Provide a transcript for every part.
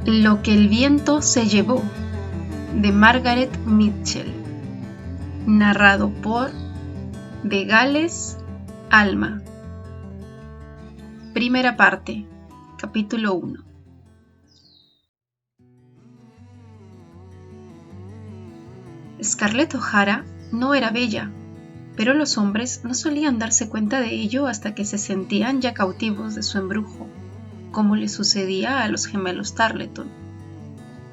Lo que el viento se llevó, de Margaret Mitchell, narrado por De Gales, Alma. Primera parte, capítulo 1. Scarlett O'Hara no era bella, pero los hombres no solían darse cuenta de ello hasta que se sentían ya cautivos de su embrujo, como le sucedía a los gemelos Tarleton.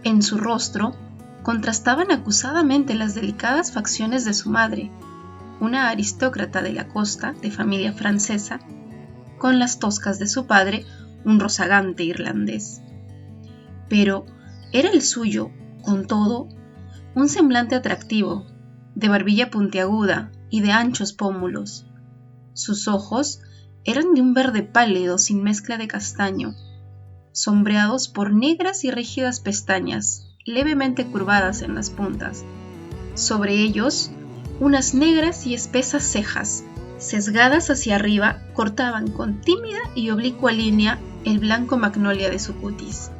En su rostro contrastaban acusadamente las delicadas facciones de su madre, una aristócrata de la costa de familia francesa, con las toscas de su padre, un rozagante irlandés. Pero era el suyo, con todo, un semblante atractivo, de barbilla puntiaguda y de anchos pómulos. Sus ojos eran de un verde pálido sin mezcla de castaño, sombreados por negras y rígidas pestañas, levemente curvadas en las puntas. Sobre ellos, unas negras y espesas cejas, sesgadas hacia arriba, cortaban con tímida y oblicua línea el blanco magnolia de su cutis,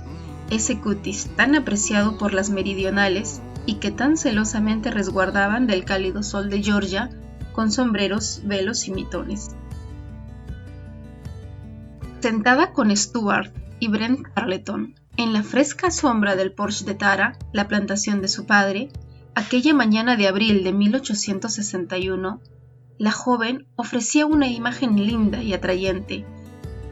ese cutis tan apreciado por las meridionales y que tan celosamente resguardaban del cálido sol de Georgia con sombreros, velos y mitones. Sentada con Stuart y Brent Tarleton en la fresca sombra del porche de Tara, la plantación de su padre, aquella mañana de abril de 1861, la joven ofrecía una imagen linda y atrayente.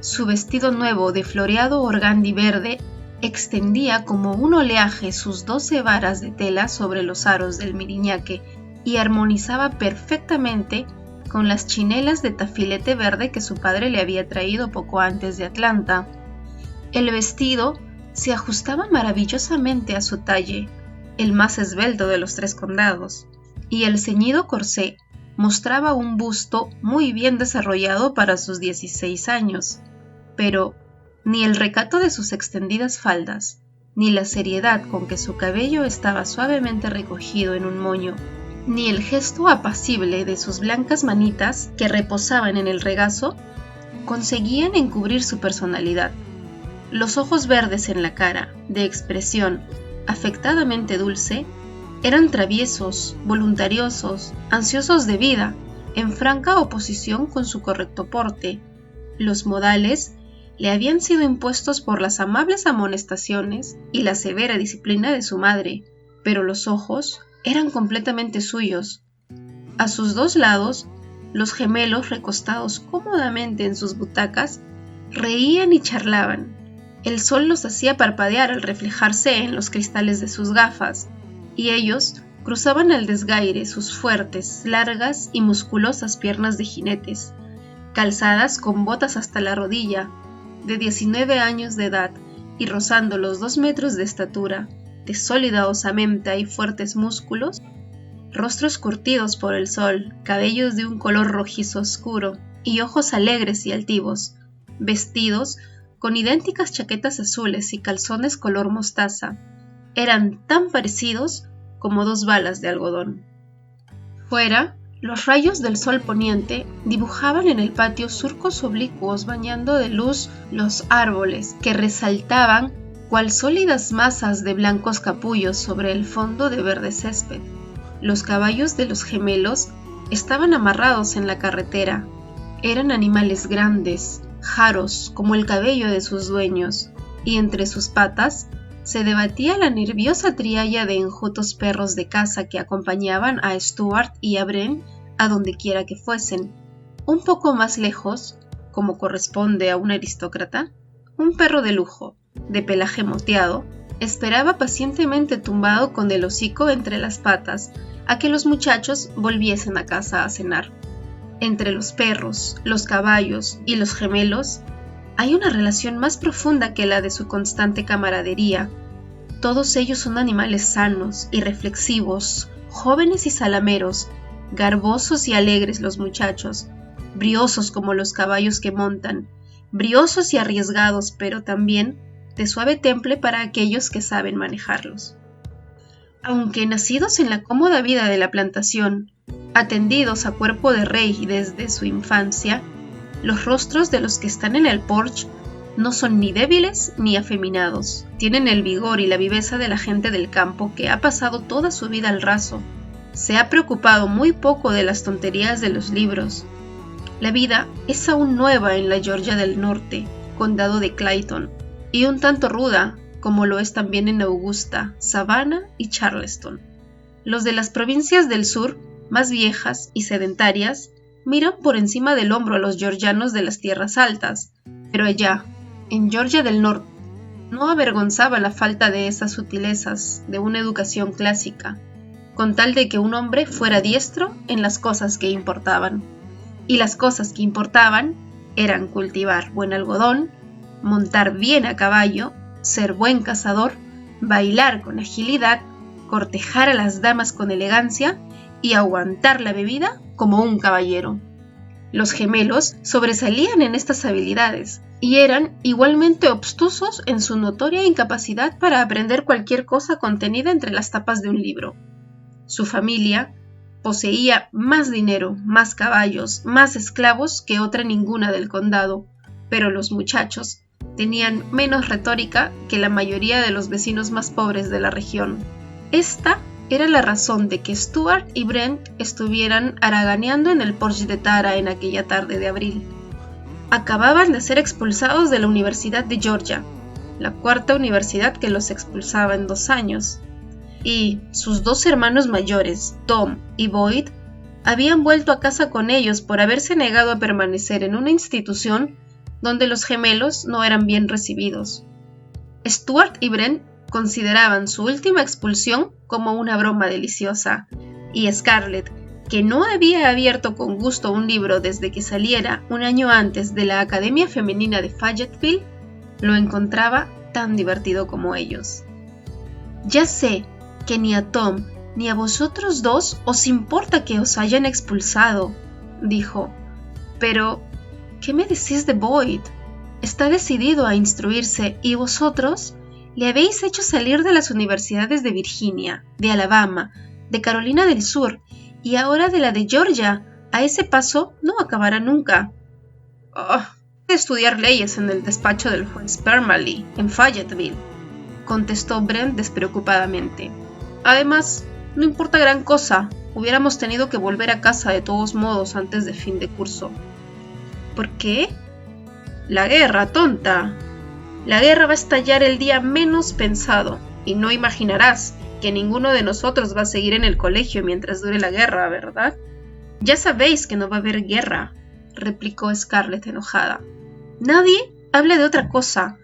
Su vestido nuevo de floreado organdí verde extendía como un oleaje sus 12 varas de tela sobre los aros del miriñaque y armonizaba perfectamente con las chinelas de tafilete verde que su padre le había traído poco antes de Atlanta. El vestido se ajustaba maravillosamente a su talle, el más esbelto de los 3 condados, y el ceñido corsé mostraba un busto muy bien desarrollado para sus 16 años, pero ni el recato de sus extendidas faldas, ni la seriedad con que su cabello estaba suavemente recogido en un moño, ni el gesto apacible de sus blancas manitas que reposaban en el regazo, conseguían encubrir su personalidad. Los ojos verdes en la cara, de expresión afectadamente dulce, eran traviesos, voluntariosos, ansiosos de vida, en franca oposición con su correcto porte. Los modales le habían sido impuestos por las amables amonestaciones y la severa disciplina de su madre, pero los ojos eran completamente suyos. A sus 2 lados, los gemelos recostados cómodamente en sus butacas, reían y charlaban. El sol los hacía parpadear al reflejarse en los cristales de sus gafas, y ellos cruzaban al desgaire sus fuertes, largas y musculosas piernas de jinetes, calzadas con botas hasta la rodilla, de 19 años de edad y rozando los 2 metros de estatura, de sólida osamenta y fuertes músculos, rostros curtidos por el sol, cabellos de un color rojizo oscuro y ojos alegres y altivos, vestidos con idénticas chaquetas azules y calzones color mostaza, eran tan parecidos como 2 balas de algodón. Fuera, los rayos del sol poniente dibujaban en el patio surcos oblicuos bañando de luz los árboles que resaltaban cual sólidas masas de blancos capullos sobre el fondo de verde césped. Los caballos de los gemelos estaban amarrados en la carretera. Eran animales grandes, jaros como el cabello de sus dueños, y entre sus patas se debatía la nerviosa trialla de enjutos perros de caza que acompañaban a Stuart y a Brent a donde quiera que fuesen. Un poco más lejos, como corresponde a un aristócrata, un perro de lujo, de pelaje moteado, esperaba pacientemente tumbado con el hocico entre las patas a que los muchachos volviesen a casa a cenar. Entre los perros, los caballos y los gemelos hay una relación más profunda que la de su constante camaradería. Todos ellos son animales sanos y reflexivos, jóvenes y salameros, garbosos y alegres los muchachos, briosos como los caballos que montan, briosos y arriesgados, pero también de suave temple para aquellos que saben manejarlos. Aunque nacidos en la cómoda vida de la plantación, atendidos a cuerpo de rey desde su infancia, los rostros de los que están en el porche No son ni débiles ni afeminados. Tienen el vigor y la viveza de la gente del campo que ha pasado toda su vida al raso. Se ha preocupado muy poco de las tonterías de los libros. La vida es aún nueva en la Georgia del Norte, condado de Clayton, y un tanto ruda, como lo es también en Augusta, Savannah y Charleston. Los de las provincias del sur, más viejas y sedentarias, miran por encima del hombro a los georgianos de las tierras altas, pero allá, en Georgia del Norte, no avergonzaba la falta de esas sutilezas de una educación clásica, con tal de que un hombre fuera diestro en las cosas que importaban. Y las cosas que importaban eran cultivar buen algodón, montar bien a caballo, ser buen cazador, bailar con agilidad, cortejar a las damas con elegancia y aguantar la bebida como un caballero. Los gemelos sobresalían en estas habilidades y eran igualmente obtusos en su notoria incapacidad para aprender cualquier cosa contenida entre las tapas de un libro. Su familia poseía más dinero, más caballos, más esclavos que otra ninguna del condado, pero los muchachos tenían menos retórica que la mayoría de los vecinos más pobres de la región. Esta era la razón de que Stuart y Brent estuvieran haraganeando en el porche de Tara en aquella tarde de abril. Acababan de ser expulsados de la Universidad de Georgia, la cuarta universidad que los expulsaba en 2 años, y sus 2 hermanos mayores, Tom y Boyd, habían vuelto a casa con ellos por haberse negado a permanecer en una institución donde los gemelos no eran bien recibidos. Stuart y Brent consideraban su última expulsión como una broma deliciosa, y Scarlett, que no había abierto con gusto un libro desde que saliera un año antes de la Academia Femenina de Fayetteville, lo encontraba tan divertido como ellos. Ya sé que ni a Tom ni a vosotros dos os importa que os hayan expulsado, dijo, pero ¿qué me decís de Boyd? Está decidido a instruirse y vosotros le habéis hecho salir de las universidades de Virginia, de Alabama, de Carolina del Sur y ahora de la de Georgia. A ese paso no acabará nunca. De estudiar leyes en el despacho del juez Parmalee, en Fayetteville, contestó Brent despreocupadamente. Además, no importa gran cosa, hubiéramos tenido que volver a casa de todos modos antes de fin de curso. ¿Por qué? La guerra, tonta. La guerra va a estallar el día menos pensado, y no imaginarás que ninguno de nosotros va a seguir en el colegio mientras dure la guerra, ¿verdad? Ya sabéis que no va a haber guerra, replicó Scarlett enojada. Nadie habla de otra cosa.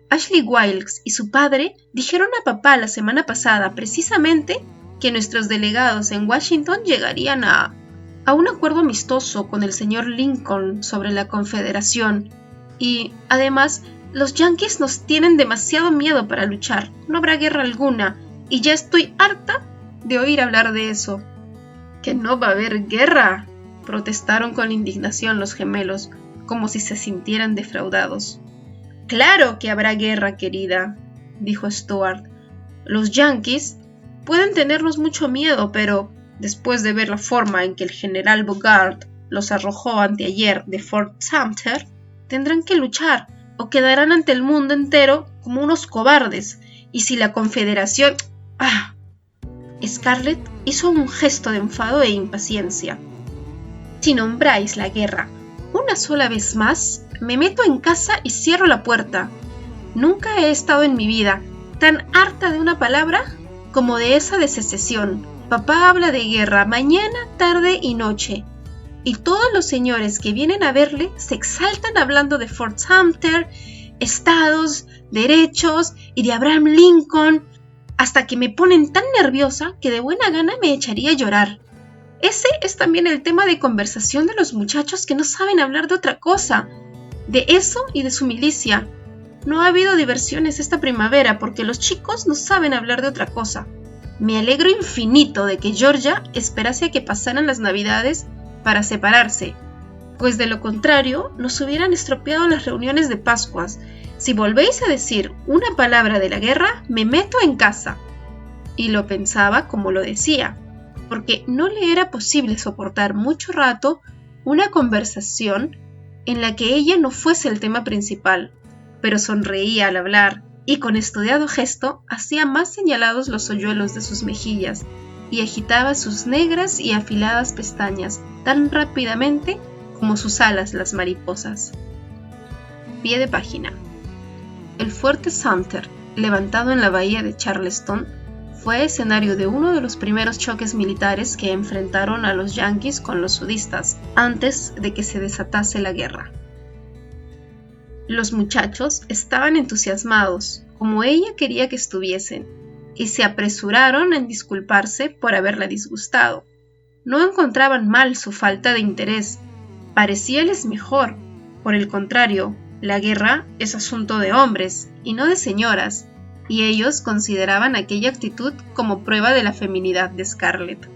Ashley Wilkes y su padre dijeron a papá la semana pasada precisamente que nuestros delegados en Washington llegarían a un acuerdo amistoso con el señor Lincoln sobre la Confederación. Y, además, los yanquis nos tienen demasiado miedo para luchar. No habrá guerra alguna, y ya estoy harta de oír hablar de eso. ¿Que no va a haber guerra?, protestaron con indignación los gemelos, como si se sintieran defraudados. Claro que habrá guerra, querida, dijo Stuart. Los yanquis pueden tenernos mucho miedo, pero después de ver la forma en que el general Bogart los arrojó anteayer de Fort Sumter, tendrán que luchar o quedarán ante el mundo entero como unos cobardes. Y si la Confederación... Scarlett hizo un gesto de enfado e impaciencia. Si nombráis la guerra una sola vez más, me meto en casa y cierro la puerta. Nunca he estado en mi vida tan harta de una palabra como de esa de secesión. Papá habla de guerra mañana, tarde y noche, y todos los señores que vienen a verle se exaltan hablando de Fort Sumter, estados, derechos y de Abraham Lincoln, hasta que me ponen tan nerviosa que de buena gana me echaría a llorar. Ese es también el tema de conversación de los muchachos que no saben hablar de otra cosa, de eso y de su milicia. No ha habido diversiones esta primavera porque los chicos no saben hablar de otra cosa. Me alegro infinito de que Georgia esperase a que pasaran las Navidades para separarse, pues de lo contrario nos hubieran estropeado las reuniones de Pascuas. Si volvéis a decir una palabra de la guerra, me meto en casa. Y lo pensaba como lo decía, porque no le era posible soportar mucho rato una conversación en la que ella no fuese el tema principal. pero sonreía al hablar y con estudiado gesto hacía más señalados los hoyuelos de sus mejillas y agitaba sus negras y afiladas pestañas tan rápidamente como sus alas las mariposas. Pie de página. El fuerte Sumter, levantado en la bahía de Charleston, fue escenario de uno de los primeros choques militares que enfrentaron a los yanquis con los sudistas antes de que se desatase la guerra. Los muchachos estaban entusiasmados, como ella quería que estuviesen, y se apresuraron en disculparse por haberla disgustado. No encontraban mal su falta de interés, parecíales mejor. Por el contrario, la guerra es asunto de hombres y no de señoras, y ellos consideraban aquella actitud como prueba de la feminidad de Scarlett.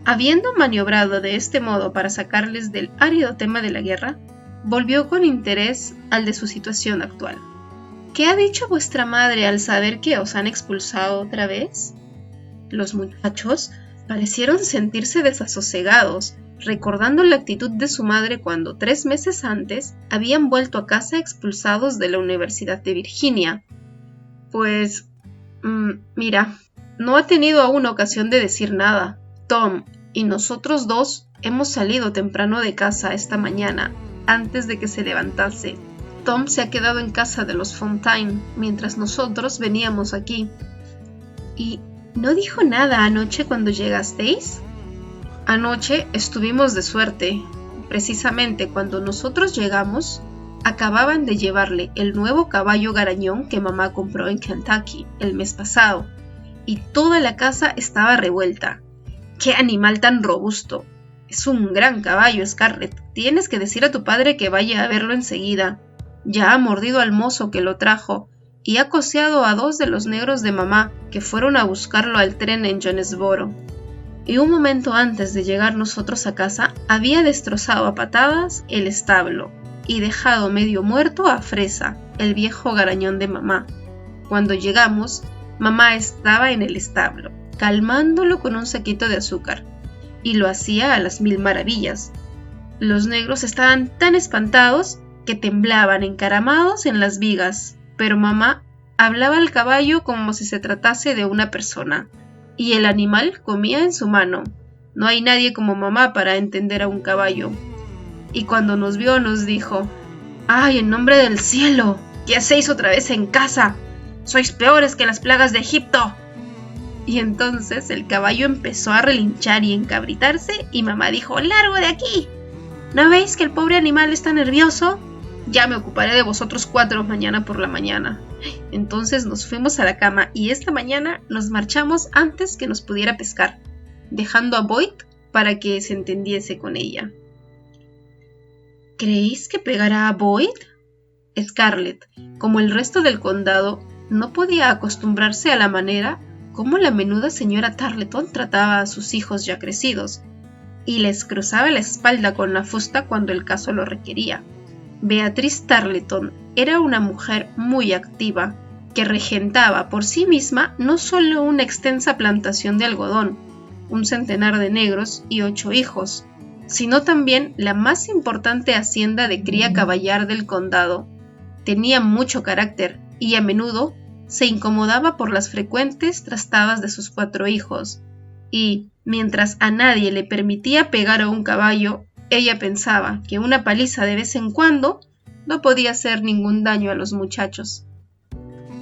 Habiendo maniobrado de este modo para sacarles del árido tema de la guerra, volvió con interés al de su situación actual. ¿Qué ha dicho vuestra madre al saber que os han expulsado otra vez? Los muchachos parecieron sentirse desasosegados, recordando la actitud de su madre cuando 3 meses antes habían vuelto a casa expulsados de la Universidad de Virginia. Pues, mira, no ha tenido aún ocasión de decir nada. Tom y nosotros dos hemos salido temprano de casa esta mañana, antes de que se levantase. Tom se ha quedado en casa de los Fontaine mientras nosotros veníamos aquí. ¿Y no dijo nada anoche cuando llegasteis? Anoche estuvimos de suerte. Precisamente cuando nosotros llegamos, acababan de llevarle el nuevo caballo garañón que mamá compró en Kentucky el mes pasado, y toda la casa estaba revuelta. ¡Qué animal tan robusto! Es un gran caballo, Scarlett. Tienes que decir a tu padre que vaya a verlo enseguida. Ya ha mordido al mozo que lo trajo y ha coseado a 2 de los negros de mamá que fueron a buscarlo al tren en Jonesboro. Y un momento antes de llegar nosotros a casa, había destrozado a patadas el establo y dejado medio muerto a Fresa, el viejo garañón de mamá. Cuando llegamos, mamá estaba en el establo, calmándolo con un saquito de azúcar, y lo hacía a las 1000 maravillas. Los negros estaban tan espantados que temblaban encaramados en las vigas, pero mamá hablaba al caballo como si se tratase de una persona, y el animal comía en su mano. No hay nadie como mamá para entender a un caballo. Y cuando nos vio nos dijo: ¡Ay, en nombre del cielo! ¿Qué hacéis otra vez en casa? ¡Sois peores que las plagas de Egipto! Y entonces el caballo empezó a relinchar y encabritarse y mamá dijo: ¡Largo de aquí! ¿No veis que el pobre animal está nervioso? Ya me ocuparé de vosotros 4 mañana por la mañana. Entonces nos fuimos a la cama y esta mañana nos marchamos antes que nos pudiera pescar, dejando a Boyd para que se entendiese con ella. ¿Creéis que pegará a Boyd? Scarlett, como el resto del condado, no podía acostumbrarse a la manera como la menuda señora Tarleton trataba a sus hijos ya crecidos, y les cruzaba la espalda con la fusta cuando el caso lo requería. Beatriz Tarleton era una mujer muy activa, que regentaba por sí misma no solo una extensa plantación de algodón, un centenar de negros y 8 hijos, sino también la más importante hacienda de cría caballar del condado. Tenía mucho carácter y a menudo se incomodaba por las frecuentes trastadas de sus 4 hijos, y, mientras a nadie le permitía pegar a un caballo, ella pensaba que una paliza de vez en cuando no podía hacer ningún daño a los muchachos.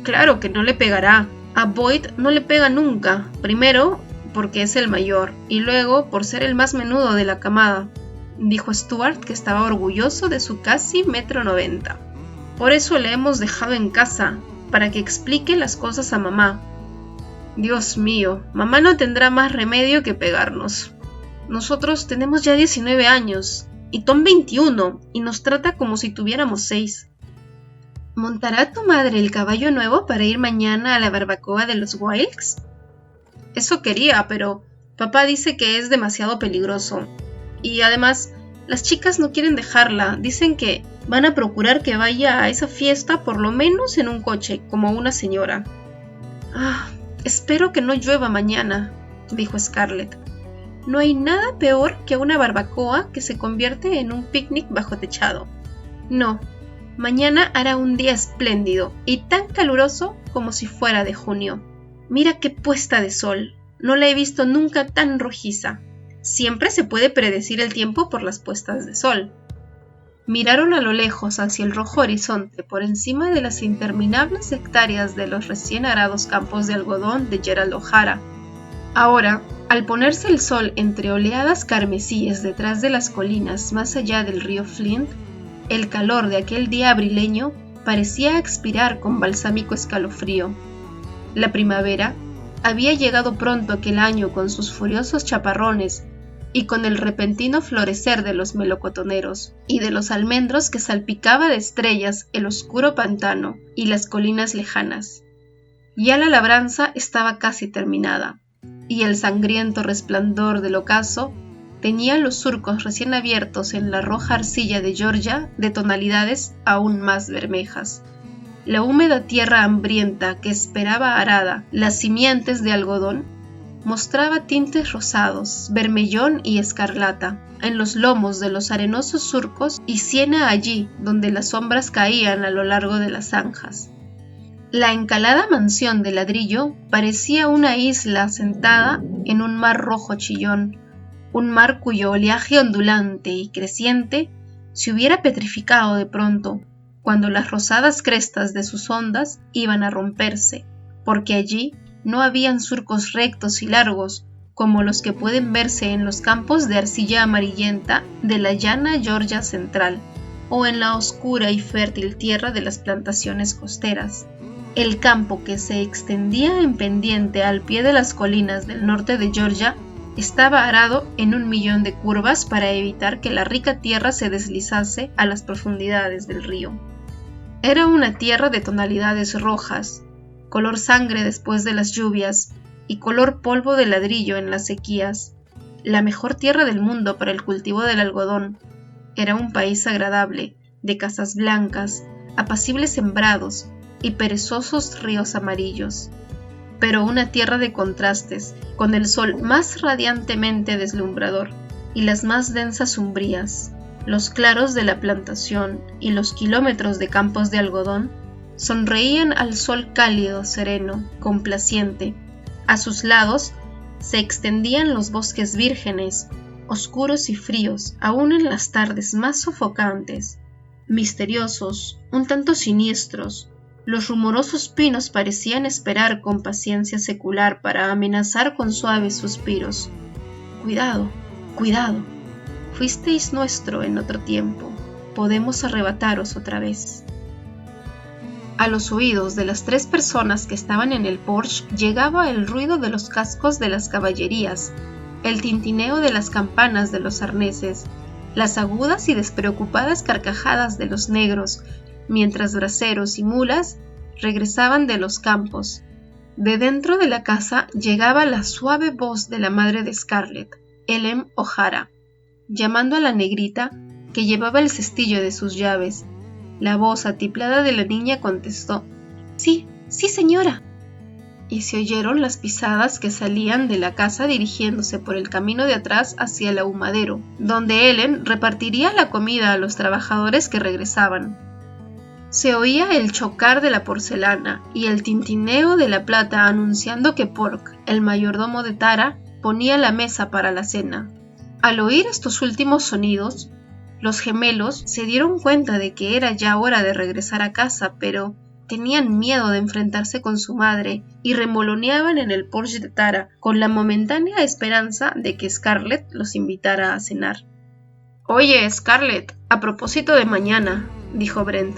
Claro que no le pegará. A Boyd no le pega nunca, primero porque es el mayor y luego por ser el más menudo de la camada, dijo Stuart, que estaba orgulloso de su casi 1,90 m. Por eso le hemos dejado en casa, para que explique las cosas a mamá. Dios mío, mamá no tendrá más remedio que pegarnos. Nosotros tenemos ya 19 años, y Tom 21, y nos trata como si tuviéramos 6. ¿Montará tu madre el caballo nuevo para ir mañana a la barbacoa de los Wilkes? Eso quería, pero papá dice que es demasiado peligroso. Y además, las chicas no quieren dejarla, dicen que van a procurar que vaya a esa fiesta por lo menos en un coche, como una señora. Espero que no llueva mañana, dijo Scarlett. No hay nada peor que una barbacoa que se convierte en un picnic bajo techado. No, Mañana hará un día espléndido y tan caluroso como si fuera de junio. Mira qué puesta de sol. No la he visto nunca tan rojiza. Siempre se puede predecir el tiempo por las puestas de sol. Miraron a lo lejos hacia el rojo horizonte por encima de las interminables hectáreas de los recién arados campos de algodón de Gerald O'Hara. Ahora, al ponerse el sol entre oleadas carmesíes detrás de las colinas más allá del río Flint, el calor de aquel día abrileño parecía expirar con balsámico escalofrío. La primavera había llegado pronto aquel año con sus furiosos chaparrones y con el repentino florecer de los melocotoneros y de los almendros que salpicaba de estrellas el oscuro pantano y las colinas lejanas. Ya la labranza estaba casi terminada, y el sangriento resplandor del ocaso teñía los surcos recién abiertos en la roja arcilla de Georgia de tonalidades aún más bermejas. La húmeda tierra hambrienta que esperaba arada las simientes de algodón mostraba tintes rosados, bermellón y escarlata en los lomos de los arenosos surcos y siena allí donde las sombras caían a lo largo de las zanjas. La encalada mansión de ladrillo parecía una isla asentada en un mar rojo chillón, un mar cuyo oleaje ondulante y creciente se hubiera petrificado de pronto cuando las rosadas crestas de sus ondas iban a romperse, porque allí no habían surcos rectos y largos como los que pueden verse en los campos de arcilla amarillenta de la llana Georgia central o en la oscura y fértil tierra de las plantaciones costeras. El campo que se extendía en pendiente al pie de las colinas del norte de Georgia estaba arado en 1.000.000 de curvas para evitar que la rica tierra se deslizase a las profundidades del río. Era una tierra de tonalidades rojas, color sangre después de las lluvias y color polvo de ladrillo en las sequías, la mejor tierra del mundo para el cultivo del algodón. Era un país agradable, de casas blancas, apacibles sembrados y perezosos ríos amarillos, pero una tierra de contrastes, con el sol más radiantemente deslumbrador y las más densas umbrías. Los claros de la plantación y los kilómetros de campos de algodón sonreían al sol cálido, sereno, complaciente. A sus lados se extendían los bosques vírgenes, oscuros y fríos, aún en las tardes más sofocantes, misteriosos, un tanto siniestros. Los rumorosos pinos parecían esperar con paciencia secular para amenazar con suaves suspiros. Cuidado, cuidado, fuisteis nuestro en otro tiempo, podemos arrebataros otra vez. A los oídos de las 3 personas que estaban en el porche llegaba el ruido de los cascos de las caballerías, el tintineo de las campanas de los arneses, las agudas y despreocupadas carcajadas de los negros, mientras braceros y mulas regresaban de los campos. De dentro de la casa llegaba la suave voz de la madre de Scarlett, Ellen O'Hara, llamando a la negrita que llevaba el cestillo de sus llaves. La voz atiplada de la niña contestó: «Sí, sí, señora». Y se oyeron las pisadas que salían de la casa dirigiéndose por el camino de atrás hacia el ahumadero, donde Ellen repartiría la comida a los trabajadores que regresaban. Se oía el chocar de la porcelana y el tintineo de la plata anunciando que Pork, el mayordomo de Tara, ponía la mesa para la cena. Al oír estos últimos sonidos, los gemelos se dieron cuenta de que era ya hora de regresar a casa, pero tenían miedo de enfrentarse con su madre y remoloneaban en el porche de Tara con la momentánea esperanza de que Scarlett los invitara a cenar. «Oye, Scarlett, a propósito de mañana», dijo Brent,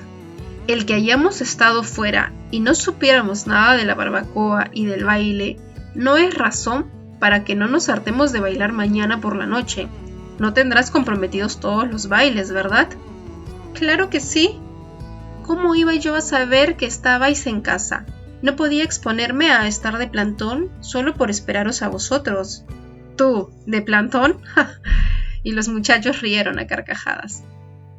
«el que hayamos estado fuera y no supiéramos nada de la barbacoa y del baile no es razón para que no nos hartemos de bailar mañana por la noche. No tendrás comprometidos todos los bailes, ¿verdad?» «Claro que sí. ¿Cómo iba yo a saber que estabais en casa? No podía exponerme a estar de plantón solo por esperaros a vosotros». «¿Tú, de plantón?» Y los muchachos rieron a carcajadas.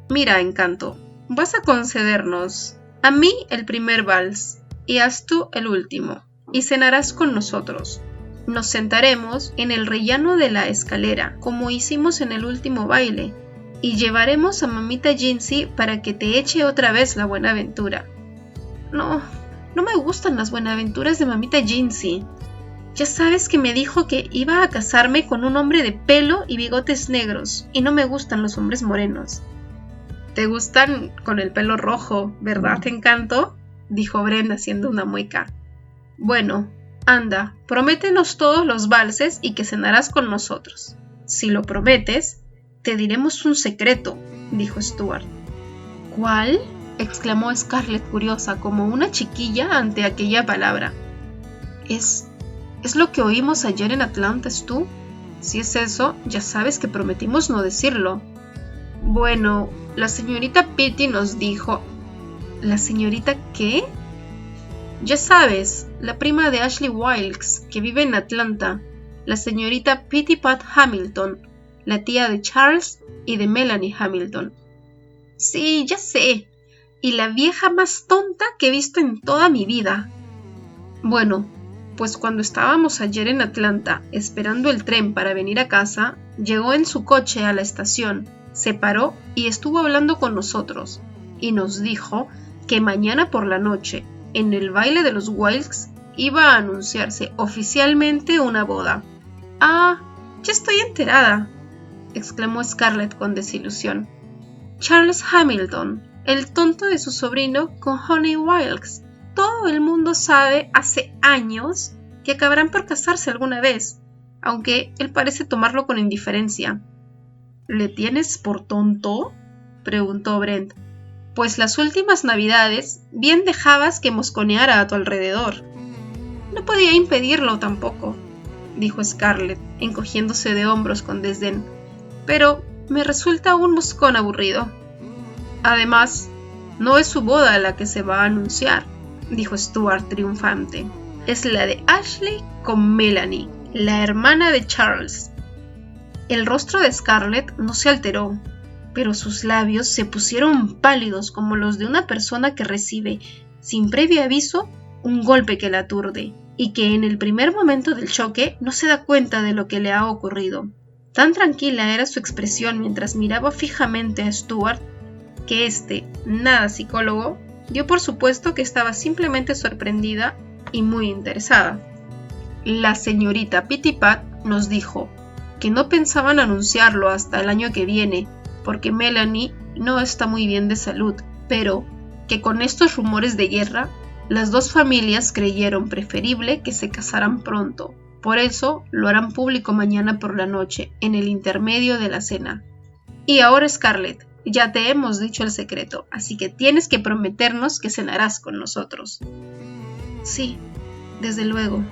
«Mira, Encanto, vas a concedernos a mí el primer vals y haz tú el último, y cenarás con nosotros. Nos sentaremos en el rellano de la escalera, como hicimos en el último baile, y llevaremos a mamita Gincy para que te eche otra vez la Buenaventura. No me gustan las Buenaventuras de mamita Gincy. Ya sabes que me dijo que iba a casarme con un hombre de pelo y bigotes negros, y no me gustan los hombres morenos. Te gustan con el pelo rojo, ¿verdad, Encanto? Dijo Brenda haciendo una mueca. Bueno, anda, prométenos todos los valses y que cenarás con nosotros. Si lo prometes, te diremos un secreto, dijo Stuart. ¿Cuál? Exclamó Scarlett curiosa, como una chiquilla ante aquella palabra. ¿Es lo que oímos ayer en Atlanta, Stu? Si es eso, ya sabes que prometimos no decirlo. Bueno, la señorita Pitty nos dijo... ¿La señorita qué? Ya sabes, la prima de Ashley Wilkes, que vive en Atlanta, la señorita Pitty Pat Hamilton, la tía de Charles y de Melanie Hamilton. Sí, ya sé, y la vieja más tonta que he visto en toda mi vida. Bueno, pues cuando estábamos ayer en Atlanta esperando el tren para venir a casa, llegó en su coche a la estación, se paró y estuvo hablando con nosotros, y nos dijo que mañana por la noche, en el baile de los Wilkes, iba a anunciarse oficialmente una boda. Ah, ya estoy enterada, exclamó Scarlett con desilusión. Charles Hamilton, el tonto de su sobrino con Honey Wilkes. Todo el mundo sabe hace años que acabarán por casarse alguna vez, aunque él parece tomarlo con indiferencia. ¿Le tienes por tonto?, preguntó Brent. Pues las últimas navidades bien dejabas que mosconeara a tu alrededor. No podía impedirlo tampoco, dijo Scarlett, encogiéndose de hombros con desdén, pero me resulta un moscón aburrido. Además, no es su boda la que se va a anunciar, dijo Stuart triunfante. Es la de Ashley con Melanie, la hermana de Charles. El rostro de Scarlett no se alteró, pero sus labios se pusieron pálidos como los de una persona que recibe, sin previo aviso, un golpe que la aturde, y que en el primer momento del choque no se da cuenta de lo que le ha ocurrido. Tan tranquila era su expresión mientras miraba fijamente a Stuart, que éste, nada psicólogo, dio por supuesto que estaba simplemente sorprendida y muy interesada. La señorita Pitty Pat nos dijo que no pensaban anunciarlo hasta el año que viene, porque Melanie no está muy bien de salud, pero que con estos rumores de guerra, las dos familias creyeron preferible que se casaran pronto. Por eso lo harán público mañana por la noche, en el intermedio de la cena. Y ahora, Scarlett, ya te hemos dicho el secreto, así que tienes que prometernos que cenarás con nosotros. Sí, desde luego,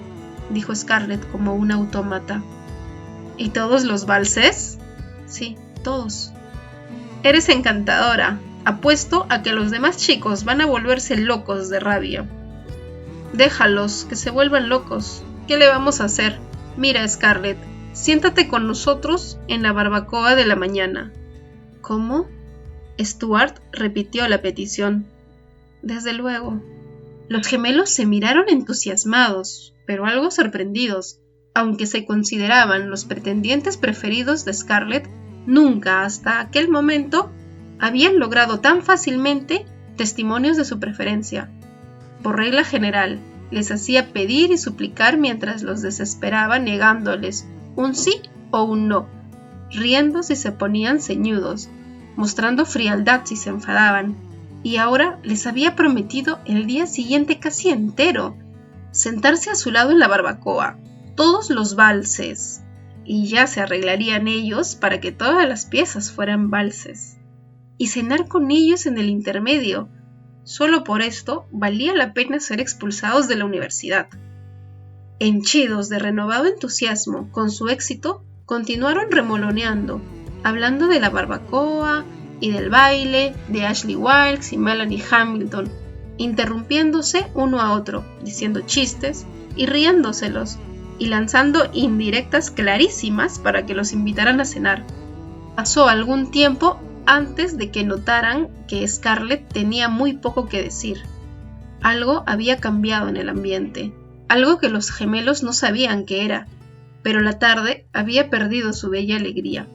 dijo Scarlett como un autómata. ¿Y todos los valses? Sí, todos. Eres encantadora. Apuesto a que los demás chicos van a volverse locos de rabia. Déjalos, que se vuelvan locos. ¿Qué le vamos a hacer? Mira, Scarlett, siéntate con nosotros en la barbacoa de la mañana. ¿Cómo? Stuart repitió la petición. Desde luego. Los gemelos se miraron entusiasmados, pero algo sorprendidos. Aunque se consideraban los pretendientes preferidos de Scarlett, nunca hasta aquel momento habían logrado tan fácilmente testimonios de su preferencia. Por regla general, les hacía pedir y suplicar mientras los desesperaba negándoles un sí o un no, riendo si se ponían ceñudos, mostrando frialdad si se enfadaban, y ahora les había prometido el día siguiente casi entero, sentarse a su lado en la barbacoa, todos los valses, y ya se arreglarían ellos para que todas las piezas fueran valses, y cenar con ellos en el intermedio. Solo por esto valía la pena ser expulsados de la universidad. Henchidos de renovado entusiasmo con su éxito, continuaron remoloneando, hablando de la barbacoa y del baile, de Ashley Wilkes y Melanie Hamilton, interrumpiéndose uno a otro, diciendo chistes y riéndoselos, y lanzando indirectas clarísimas para que los invitaran a cenar. Pasó algún tiempo antes de que notaran que Scarlett tenía muy poco que decir. Algo había cambiado en el ambiente, algo que los gemelos no sabían qué era, pero la tarde había perdido su bella alegría.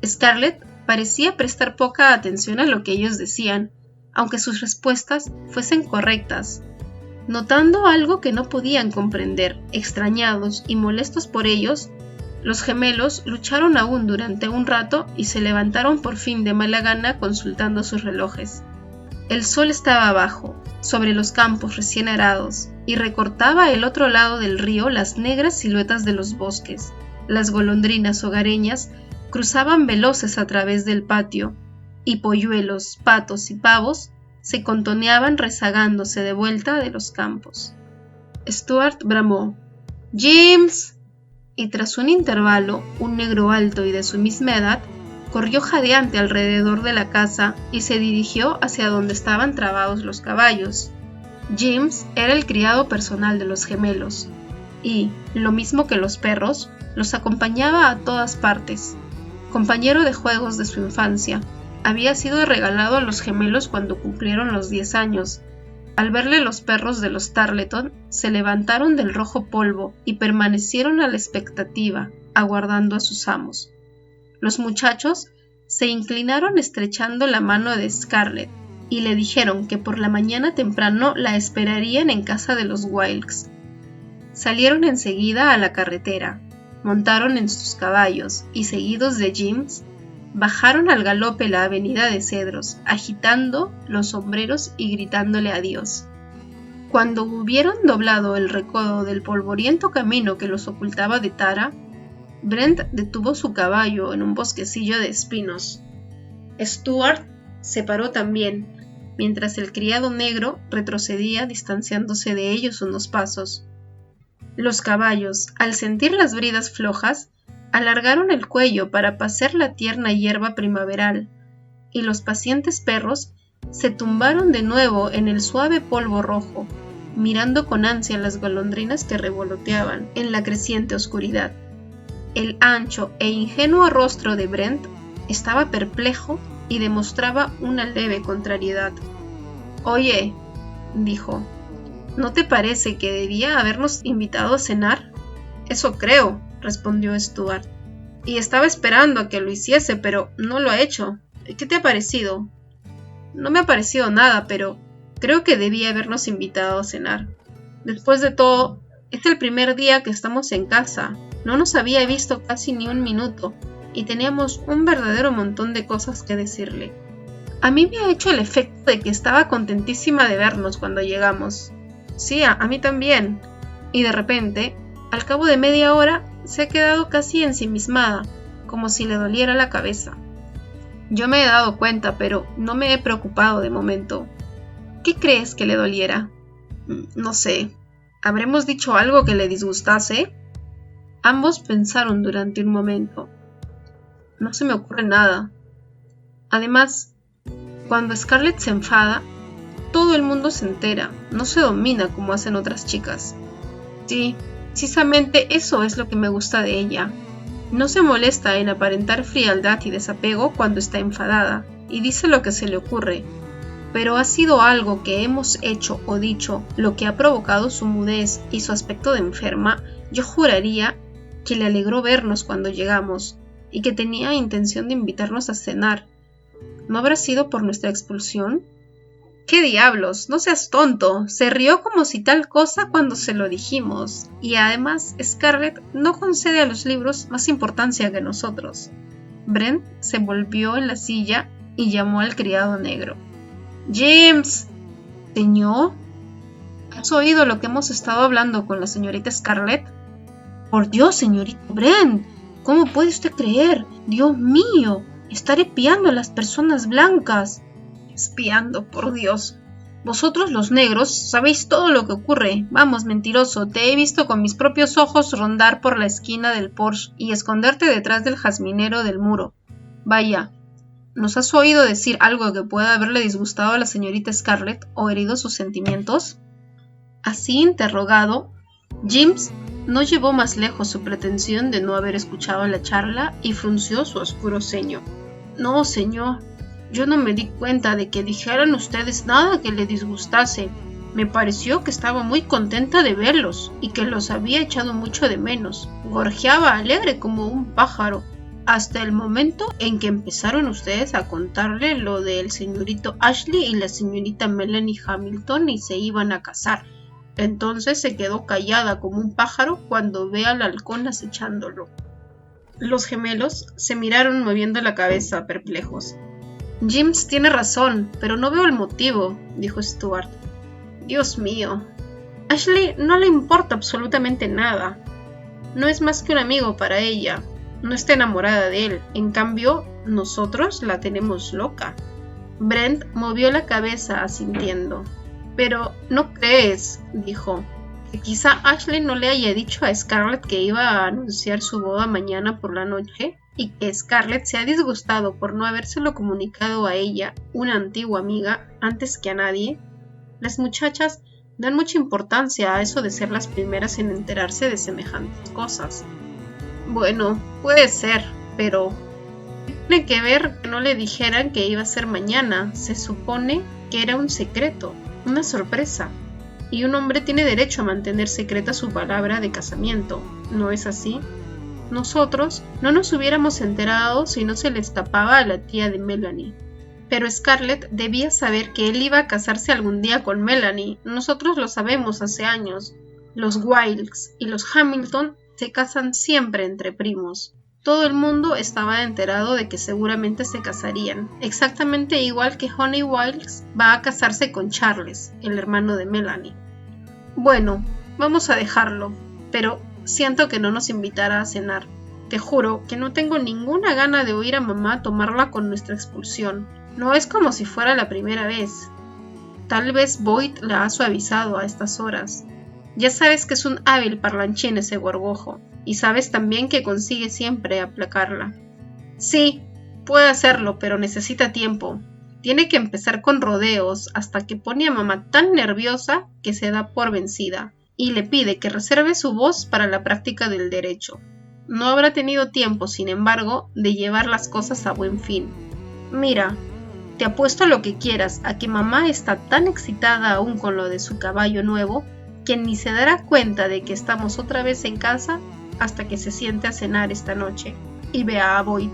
Scarlett parecía prestar poca atención a lo que ellos decían, aunque sus respuestas fuesen correctas. Notando algo que no podían comprender, extrañados y molestos por ellos, los gemelos lucharon aún durante un rato y se levantaron por fin de mala gana consultando sus relojes. El sol estaba abajo, sobre los campos recién arados, y recortaba el otro lado del río las negras siluetas de los bosques. Las golondrinas hogareñas cruzaban veloces a través del patio, y polluelos, patos y pavos se contoneaban rezagándose de vuelta de los campos. Stuart bramó: «¡James!», y tras un intervalo, un negro alto y de su misma edad corrió jadeante alrededor de la casa y se dirigió hacia donde estaban trabados los caballos. James era el criado personal de los gemelos y, lo mismo que los perros, los acompañaba a todas partes. Compañero de juegos de su infancia, había sido regalado a los gemelos cuando cumplieron los 10 años. Al verle, los perros de los Tarleton se levantaron del rojo polvo y permanecieron a la expectativa, aguardando a sus amos. Los muchachos se inclinaron estrechando la mano de Scarlett y le dijeron que por la mañana temprano la esperarían en casa de los Wilkes. Salieron enseguida a la carretera, montaron en sus caballos y, seguidos de James, bajaron al galope la avenida de cedros, agitando los sombreros y gritándole adiós. Cuando hubieron doblado el recodo del polvoriento camino que los ocultaba de Tara, Brent detuvo su caballo en un bosquecillo de espinos. Stuart se paró también, mientras el criado negro retrocedía distanciándose de ellos unos pasos. Los caballos, al sentir las bridas flojas, alargaron el cuello para pasear la tierna hierba primaveral, y los pacientes perros se tumbaron de nuevo en el suave polvo rojo, mirando con ansia las golondrinas que revoloteaban en la creciente oscuridad. El ancho e ingenuo rostro de Brent estaba perplejo y demostraba una leve contrariedad. «Oye», dijo, «¿no te parece que debía habernos invitado a cenar?» «Eso creo», respondió Stuart, «y estaba esperando a que lo hiciese, pero no lo ha hecho. ¿Qué te ha parecido?» «No me ha parecido nada, pero creo que debía habernos invitado a cenar. Después de todo, es el primer día que estamos en casa. No nos había visto casi ni un minuto, y teníamos un verdadero montón de cosas que decirle. A mí me ha hecho el efecto de que estaba contentísima de vernos cuando llegamos. Sí, a mí también. Y de repente, al cabo de media hora, se ha quedado casi ensimismada, como si le doliera la cabeza. Yo me he dado cuenta, pero no me he preocupado de momento. ¿Qué crees que le doliera?» «No sé. ¿Habremos dicho algo que le disgustase?» Ambos pensaron durante un momento. «No se me ocurre nada. Además, cuando Scarlett se enfada, todo el mundo se entera, no se domina como hacen otras chicas. Sí, precisamente eso es lo que me gusta de ella. No se molesta en aparentar frialdad y desapego cuando está enfadada, y dice lo que se le ocurre. Pero ha sido algo que hemos hecho o dicho lo que ha provocado su mudez y su aspecto de enferma. Yo juraría que le alegró vernos cuando llegamos, y que tenía intención de invitarnos a cenar. ¿No habrá sido por nuestra expulsión?» «¿Qué diablos? No seas tonto. Se rió como si tal cosa cuando se lo dijimos. Y además, Scarlett no concede a los libros más importancia que nosotros». Brent se volvió en la silla y llamó al criado negro. «James». «¿Señor? ¿Has oído lo que hemos estado hablando con la señorita Scarlett?» «Por Dios, señorito Brent, ¿cómo puede usted creer? Dios mío, estar espiando a las personas blancas». «Espiando, por Dios. Vosotros los negros sabéis todo lo que ocurre. Vamos, mentiroso, te he visto con mis propios ojos rondar por la esquina del porche y esconderte detrás del jazminero del muro. Vaya, ¿nos has oído decir algo que pueda haberle disgustado a la señorita Scarlett o herido sus sentimientos?» Así interrogado, James no llevó más lejos su pretensión de no haber escuchado la charla y frunció su oscuro ceño. «No, señor. Yo no me di cuenta de que dijeran ustedes nada que le disgustase. Me pareció que estaba muy contenta de verlos y que los había echado mucho de menos. Gorjeaba alegre como un pájaro. hasta el momento en que empezaron ustedes a contarle lo del señorito Ashley y la señorita Melanie Hamilton y se iban a casar. Entonces se quedó callada como un pájaro cuando ve al halcón acechándolo. Los gemelos se miraron moviendo la cabeza, perplejos. James tiene razón, pero no veo el motivo, dijo Stuart. Dios mío. Ashley no le importa absolutamente nada. No es más que un amigo para ella. No está enamorada de él. En cambio, nosotros la tenemos loca. Brent movió la cabeza asintiendo. Pero, ¿no crees? Dijo. Que quizá Ashley no le haya dicho a Scarlett que iba a anunciar su boda mañana por la noche y que Scarlett se ha disgustado por no habérselo comunicado a ella, una antigua amiga, antes que a nadie. Las muchachas dan mucha importancia a eso de ser las primeras en enterarse de semejantes cosas. Bueno, puede ser, pero tiene que ver que no le dijeran que iba a ser mañana. Se supone que era un secreto, una sorpresa. Y un hombre tiene derecho a mantener secreta su palabra de casamiento, ¿no es así? Nosotros no nos hubiéramos enterado si no se le escapaba a la tía de Melanie. Pero Scarlett debía saber que él iba a casarse algún día con Melanie. Nosotros lo sabemos hace años. Los Wilkes y los Hamilton se casan siempre entre primos. Todo el mundo estaba enterado de que seguramente se casarían, exactamente igual que Honey Wilkes va a casarse con Charles, el hermano de Melanie. Bueno, vamos a dejarlo, pero siento que no nos invitará a cenar. Te juro que no tengo ninguna gana de oír a mamá tomarla con nuestra expulsión. No es como si fuera la primera vez. Tal vez Boyd la ha suavizado a estas horas. Ya sabes que es un hábil parlanchín ese gorgojo, y sabes también que consigue siempre aplacarla. Sí, puede hacerlo, pero necesita tiempo. Tiene que empezar con rodeos hasta que pone a mamá tan nerviosa que se da por vencida, y le pide que reserve su voz para la práctica del derecho. No habrá tenido tiempo, sin embargo, de llevar las cosas a buen fin. Mira, te apuesto lo que quieras a que mamá está tan excitada aún con lo de su caballo nuevo que ni se dará cuenta de que estamos otra vez en casa hasta que se siente a cenar esta noche y vea a Boyd.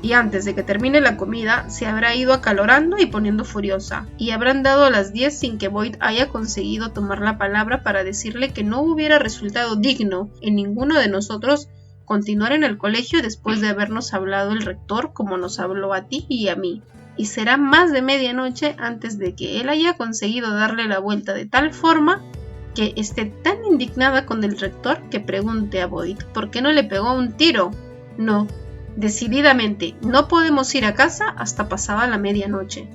Y antes de que termine la comida se habrá ido acalorando y poniendo furiosa, y habrán dado las 10 sin que Boyd haya conseguido tomar la palabra para decirle que no hubiera resultado digno en ninguno de nosotros continuar en el colegio después de habernos hablado el rector como nos habló a ti y a mí. Y será más de medianoche antes de que él haya conseguido darle la vuelta de tal forma que esté tan indignada con el rector que pregunte a Boyd por qué no le pegó un tiro. No, decididamente, no podemos ir a casa hasta pasada la medianoche.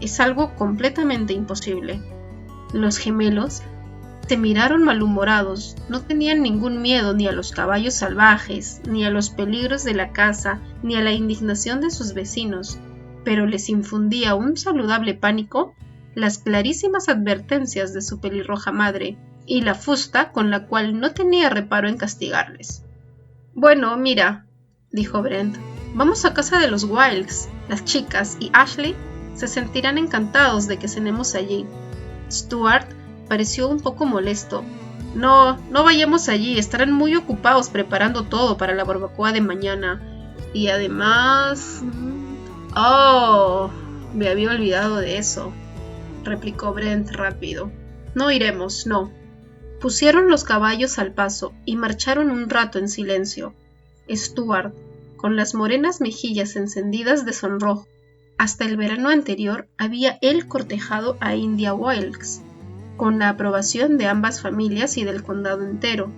Es algo completamente imposible. Los gemelos se miraron malhumorados, no tenían ningún miedo ni a los caballos salvajes, ni a los peligros de la casa, ni a la indignación de sus vecinos, pero les infundía un saludable pánico las clarísimas advertencias de su pelirroja madre y la fusta con la cual no tenía reparo en castigarles. Bueno, mira, dijo Brent, vamos a casa de los Wilkes. Las chicas y Ashley se sentirán encantados de que cenemos allí. Stuart pareció un poco molesto. No vayamos allí, estarán muy ocupados preparando todo para la barbacoa de mañana. Y además... Oh, me había olvidado de eso, replicó Brent rápido. No iremos, no. Pusieron los caballos al paso y marcharon un rato en silencio. Stuart, con las morenas mejillas encendidas de sonrojo, hasta el verano anterior había él cortejado a India Wilkes, con la aprobación de ambas familias y del condado entero.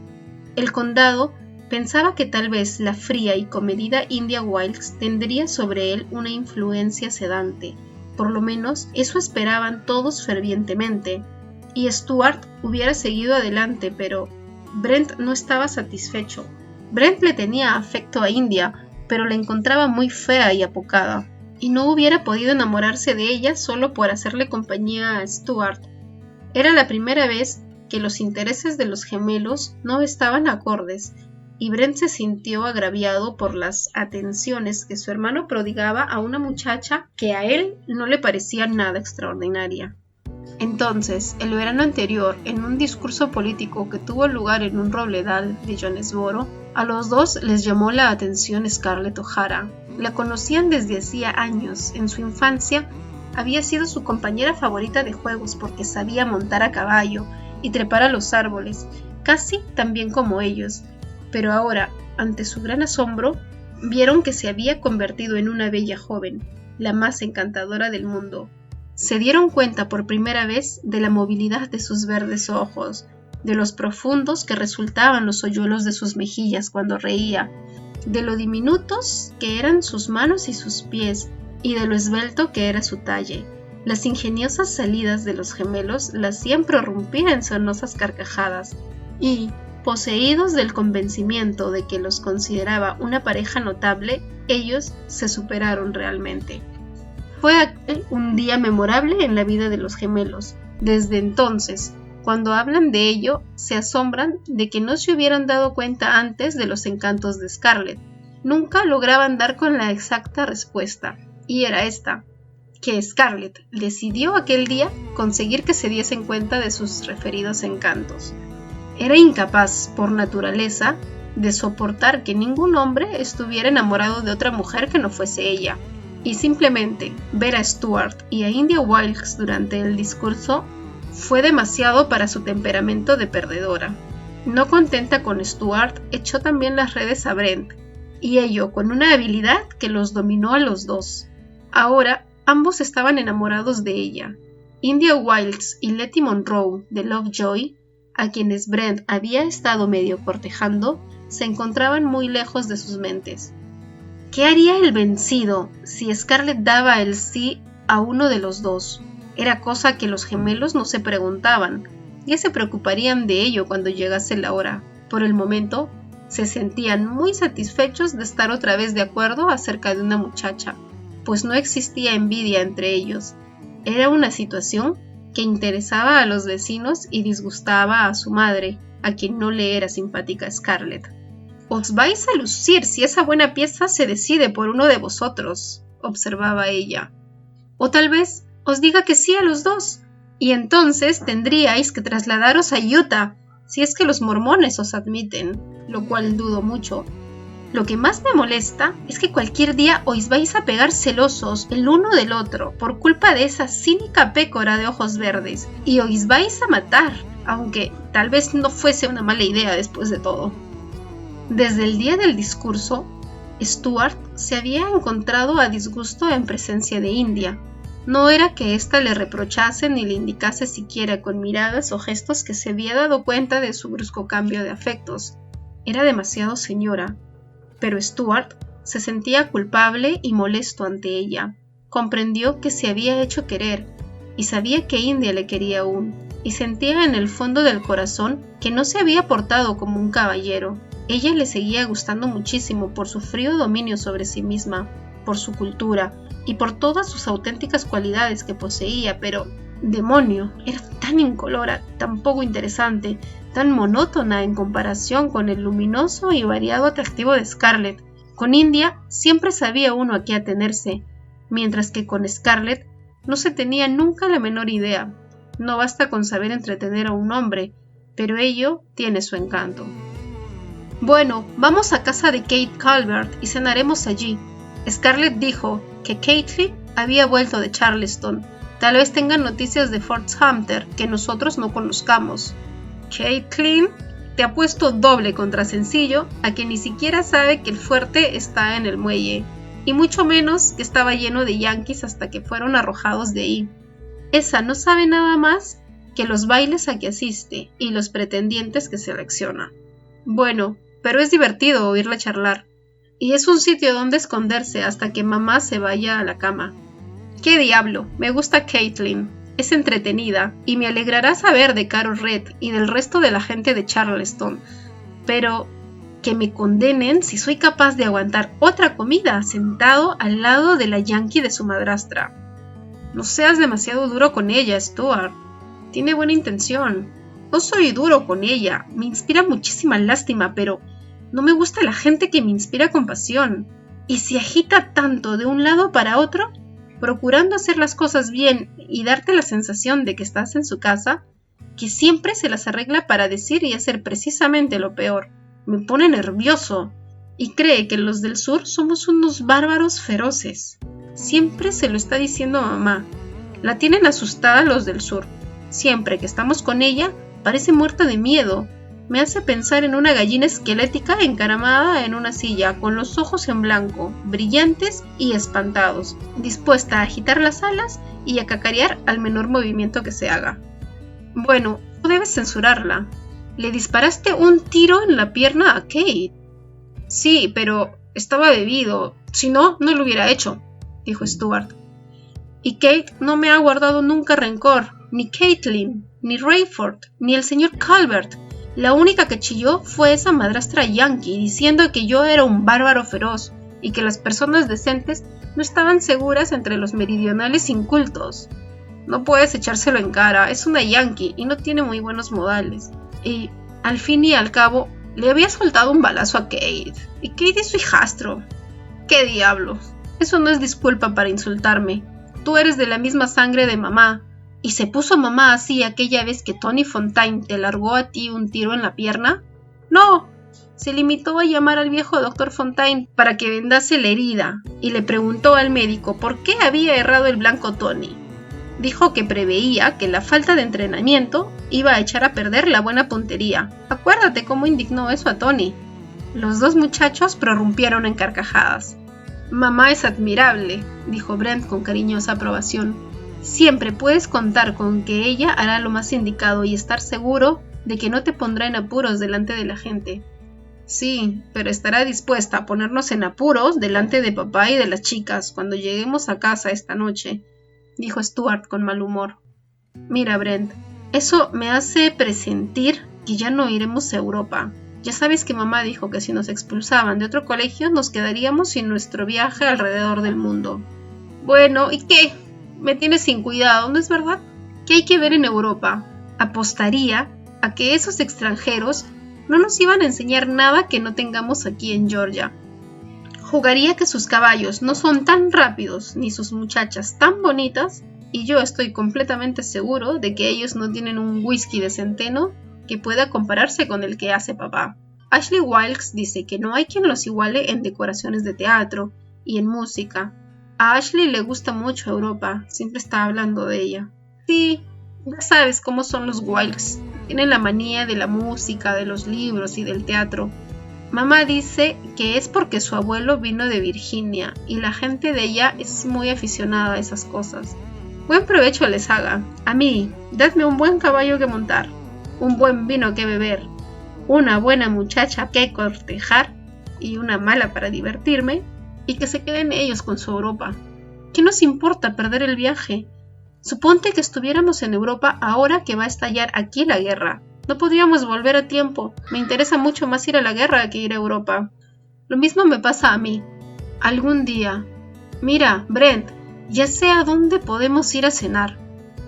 El condado pensaba que tal vez la fría y comedida India Wilkes tendría sobre él una influencia sedante. Por lo menos eso esperaban todos fervientemente, y Stuart hubiera seguido adelante, pero Brent no estaba satisfecho. Brent le tenía afecto a India, pero la encontraba muy fea y apocada, y no hubiera podido enamorarse de ella solo por hacerle compañía a Stuart. Era la primera vez que los intereses de los gemelos no estaban acordes, y Brent se sintió agraviado por las atenciones que su hermano prodigaba a una muchacha que a él no le parecía nada extraordinaria. Entonces, el verano anterior, en un discurso político que tuvo lugar en un robledal de Jonesboro, a los dos les llamó la atención Scarlett O'Hara. La conocían desde hacía años. En su infancia había sido su compañera favorita de juegos porque sabía montar a caballo y trepar a los árboles, casi tan bien como ellos. Pero ahora, ante su gran asombro, vieron que se había convertido en una bella joven, la más encantadora del mundo. Se dieron cuenta por primera vez de la movilidad de sus verdes ojos, de los profundos que resultaban los hoyuelos de sus mejillas cuando reía, de lo diminutos que eran sus manos y sus pies, y de lo esbelto que era su talle. Las ingeniosas salidas de los gemelos la hacían prorrumpir en sonosas carcajadas, y, poseídos del convencimiento de que los consideraba una pareja notable, ellos se superaron realmente. Fue aquel un día memorable en la vida de los gemelos. Desde entonces, cuando hablan de ello, se asombran de que no se hubieran dado cuenta antes de los encantos de Scarlett. Nunca lograban dar con la exacta respuesta, y era esta, que Scarlett decidió aquel día conseguir que se diesen cuenta de sus referidos encantos. Era incapaz, por naturaleza, de soportar que ningún hombre estuviera enamorado de otra mujer que no fuese ella, y simplemente ver a Stuart y a India Wilkes durante el discurso fue demasiado para su temperamento de perdedora. No contenta con Stuart, echó también las redes a Brent, y ello con una habilidad que los dominó a los dos. Ahora ambos estaban enamorados de ella. India Wilkes y Letty Monroe de Lovejoy, a quienes Brent había estado medio cortejando, se encontraban muy lejos de sus mentes. ¿Qué haría el vencido si Scarlett daba el sí a uno de los dos? Era cosa que los gemelos no se preguntaban, ya se preocuparían de ello cuando llegase la hora. Por el momento, se sentían muy satisfechos de estar otra vez de acuerdo acerca de una muchacha, pues no existía envidia entre ellos. Era una situación que interesaba a los vecinos y disgustaba a su madre, a quien no le era simpática Scarlett. «Os vais a lucir si esa buena pieza se decide por uno de vosotros», observaba ella. «O tal vez os diga que sí a los dos, y entonces tendríais que trasladaros a Utah, si es que los mormones os admiten, lo cual dudo mucho. Lo que más me molesta es que cualquier día os vais a pegar celosos el uno del otro por culpa de esa cínica pécora de ojos verdes, y os vais a matar, aunque tal vez no fuese una mala idea después de todo». Desde el día del discurso, Stuart se había encontrado a disgusto en presencia de India. No era que ésta le reprochase ni le indicase siquiera con miradas o gestos que se había dado cuenta de su brusco cambio de afectos. Era demasiado señora. Pero Stuart se sentía culpable y molesto ante ella. Comprendió que se había hecho querer, y sabía que India le quería aún, y sentía en el fondo del corazón que no se había portado como un caballero. Ella le seguía gustando muchísimo por su frío dominio sobre sí misma, por su cultura y por todas sus auténticas cualidades que poseía, pero, demonio, era tan incolora, tan poco interesante, tan monótona en comparación con el luminoso y variado atractivo de Scarlett. Con India siempre sabía uno a qué atenerse, mientras que con Scarlett no se tenía nunca la menor idea. No basta con saber entretener a un hombre, pero ello tiene su encanto. «Bueno, vamos a casa de Kate Calvert y cenaremos allí». Scarlett dijo que Caitlin había vuelto de Charleston. Tal vez tengan noticias de Fort Sumter que nosotros no conozcamos. «Caitlin te ha puesto doble contra sencillo a que ni siquiera sabe que el fuerte está en el muelle, y mucho menos que estaba lleno de yanquis hasta que fueron arrojados de ahí. Esa no sabe nada más que los bailes a que asiste y los pretendientes que selecciona. Bueno, pero es divertido oírla charlar, y es un sitio donde esconderse hasta que mamá se vaya a la cama. ¡Qué diablo! Me gusta Caitlin. Es entretenida, y me alegrará saber de Carol Red y del resto de la gente de Charleston, pero que me condenen si soy capaz de aguantar otra comida sentado al lado de la yankee de su madrastra. No seas demasiado duro con ella, Stuart. Tiene buena intención. No soy duro con ella, me inspira muchísima lástima, pero no me gusta la gente que me inspira compasión. Y se agita tanto de un lado para otro procurando hacer las cosas bien y darte la sensación de que estás en su casa, que siempre se las arregla para decir y hacer precisamente lo peor. Me pone nervioso y cree que los del sur somos unos bárbaros feroces. Siempre se lo está diciendo a mamá. La tienen asustada los del sur. Siempre que estamos con ella, parece muerta de miedo. Me hace pensar en una gallina esquelética encaramada en una silla, con los ojos en blanco, brillantes y espantados, dispuesta a agitar las alas y a cacarear al menor movimiento que se haga. Bueno, tú debes censurarla. Le disparaste un tiro en la pierna a Kate. Sí, pero estaba bebido. Si no, no lo hubiera hecho, dijo Stuart. Y Kate no me ha guardado nunca rencor, ni Caitlin, ni Rayford, ni el señor Calvert. La única que chilló fue esa madrastra yankee, diciendo que yo era un bárbaro feroz y que las personas decentes no estaban seguras entre los meridionales incultos. No puedes echárselo en cara, es una yankee y no tiene muy buenos modales. Y, al fin y al cabo, le había soltado un balazo a Kate. Y Kate es su hijastro. ¿Qué diablos? Eso no es disculpa para insultarme. Tú eres de la misma sangre de mamá. ¿Y se puso mamá así aquella vez que Tony Fontaine te largó a ti un tiro en la pierna? No, se limitó a llamar al viejo doctor Fontaine para que vendase la herida y le preguntó al médico por qué había errado el blanco Tony. Dijo que preveía que la falta de entrenamiento iba a echar a perder la buena puntería. Acuérdate cómo indignó eso a Tony. Los dos muchachos prorrumpieron en carcajadas. Mamá es admirable, dijo Brent con cariñosa aprobación. Siempre puedes contar con que ella hará lo más indicado y estar seguro de que no te pondrá en apuros delante de la gente. Sí, pero estará dispuesta a ponernos en apuros delante de papá y de las chicas cuando lleguemos a casa esta noche, dijo Stuart con mal humor. Mira, Brent, eso me hace presentir que ya no iremos a Europa. Ya sabes que mamá dijo que si nos expulsaban de otro colegio nos quedaríamos sin nuestro viaje alrededor del mundo. Bueno, ¿y qué? Me tienes sin cuidado, ¿no es verdad? ¿Qué hay que ver en Europa? Apostaría a que esos extranjeros no nos iban a enseñar nada que no tengamos aquí en Georgia. Jugaría que sus caballos no son tan rápidos ni sus muchachas tan bonitas, y yo estoy completamente seguro de que ellos no tienen un whisky de centeno que pueda compararse con el que hace papá. Ashley Wilkes dice que no hay quien los iguale en decoraciones de teatro y en música. A Ashley le gusta mucho Europa, siempre está hablando de ella. Sí, ya sabes cómo son los Wilkes, tienen la manía de la música, de los libros y del teatro. Mamá dice que es porque su abuelo vino de Virginia y la gente de allá es muy aficionada a esas cosas. Buen provecho les haga. A mí, dadme un buen caballo que montar, un buen vino que beber, una buena muchacha que cortejar y una mala para divertirme, y que se queden ellos con su Europa. ¿Qué nos importa perder el viaje? Suponte que estuviéramos en Europa ahora que va a estallar aquí la guerra. No podríamos volver a tiempo. Me interesa mucho más ir a la guerra que ir a Europa. Lo mismo me pasa a mí. Algún día. Mira, Brent, ya sé a dónde podemos ir a cenar.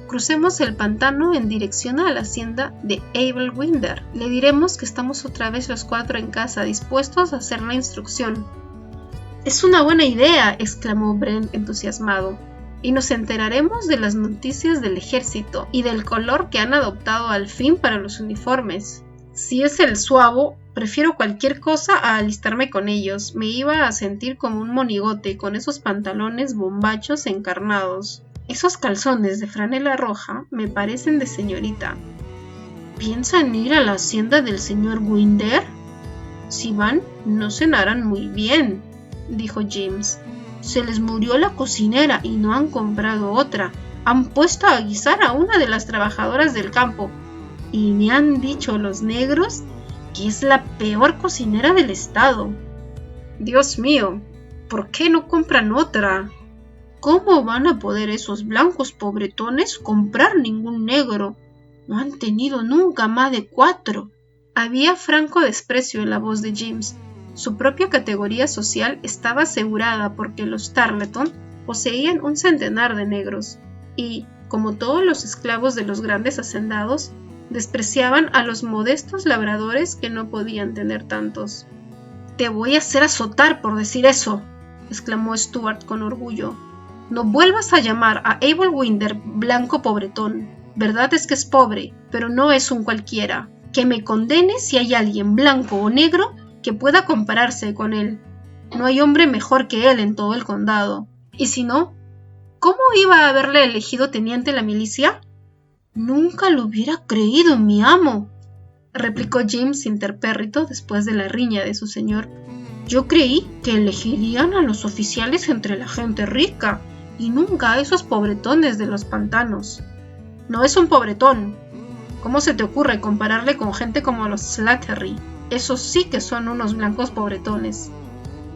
Crucemos el pantano en dirección a la hacienda de Abel Winder. Le diremos que estamos otra vez los cuatro en casa, dispuestos a hacer la instrucción. Es una buena idea, exclamó Brent entusiasmado, y nos enteraremos de las noticias del ejército y del color que han adoptado al fin para los uniformes. Si es el suavo, prefiero cualquier cosa a alistarme con ellos. Me iba a sentir como un monigote con esos pantalones bombachos encarnados. Esos calzones de franela roja me parecen de señorita. ¿Piensan ir a la hacienda del señor Winder? Si van, no cenarán muy bien, dijo James. Se les murió la cocinera y no han comprado otra. Han puesto a guisar a una de las trabajadoras del campo. Y me han dicho los negros que es la peor cocinera del estado. Dios mío, ¿por qué no compran otra? ¿Cómo van a poder esos blancos pobretones comprar ningún negro? No han tenido nunca más de 4. Había franco desprecio en la voz de James. Su propia categoría social estaba asegurada porque los Tarleton poseían un centenar de negros y, como todos los esclavos de los grandes hacendados, despreciaban a los modestos labradores que no podían tener tantos. «Te voy a hacer azotar por decir eso», exclamó Stuart con orgullo. No vuelvas a llamar a Abel Winder blanco pobretón. Verdad es que es pobre, pero no es un cualquiera. Que me condene si hay alguien blanco o negro que pueda compararse con él. No hay hombre mejor que él en todo el condado. Y si no, ¿cómo iba a haberle elegido teniente la milicia? Nunca lo hubiera creído, mi amo, replicó James impertérrito después de la riña de su señor. Yo creí que elegirían a los oficiales entre la gente rica y nunca a esos pobretones de los pantanos. No es un pobretón. ¿Cómo se te ocurre compararle con gente como los Slattery? Esos sí que son unos blancos pobretones.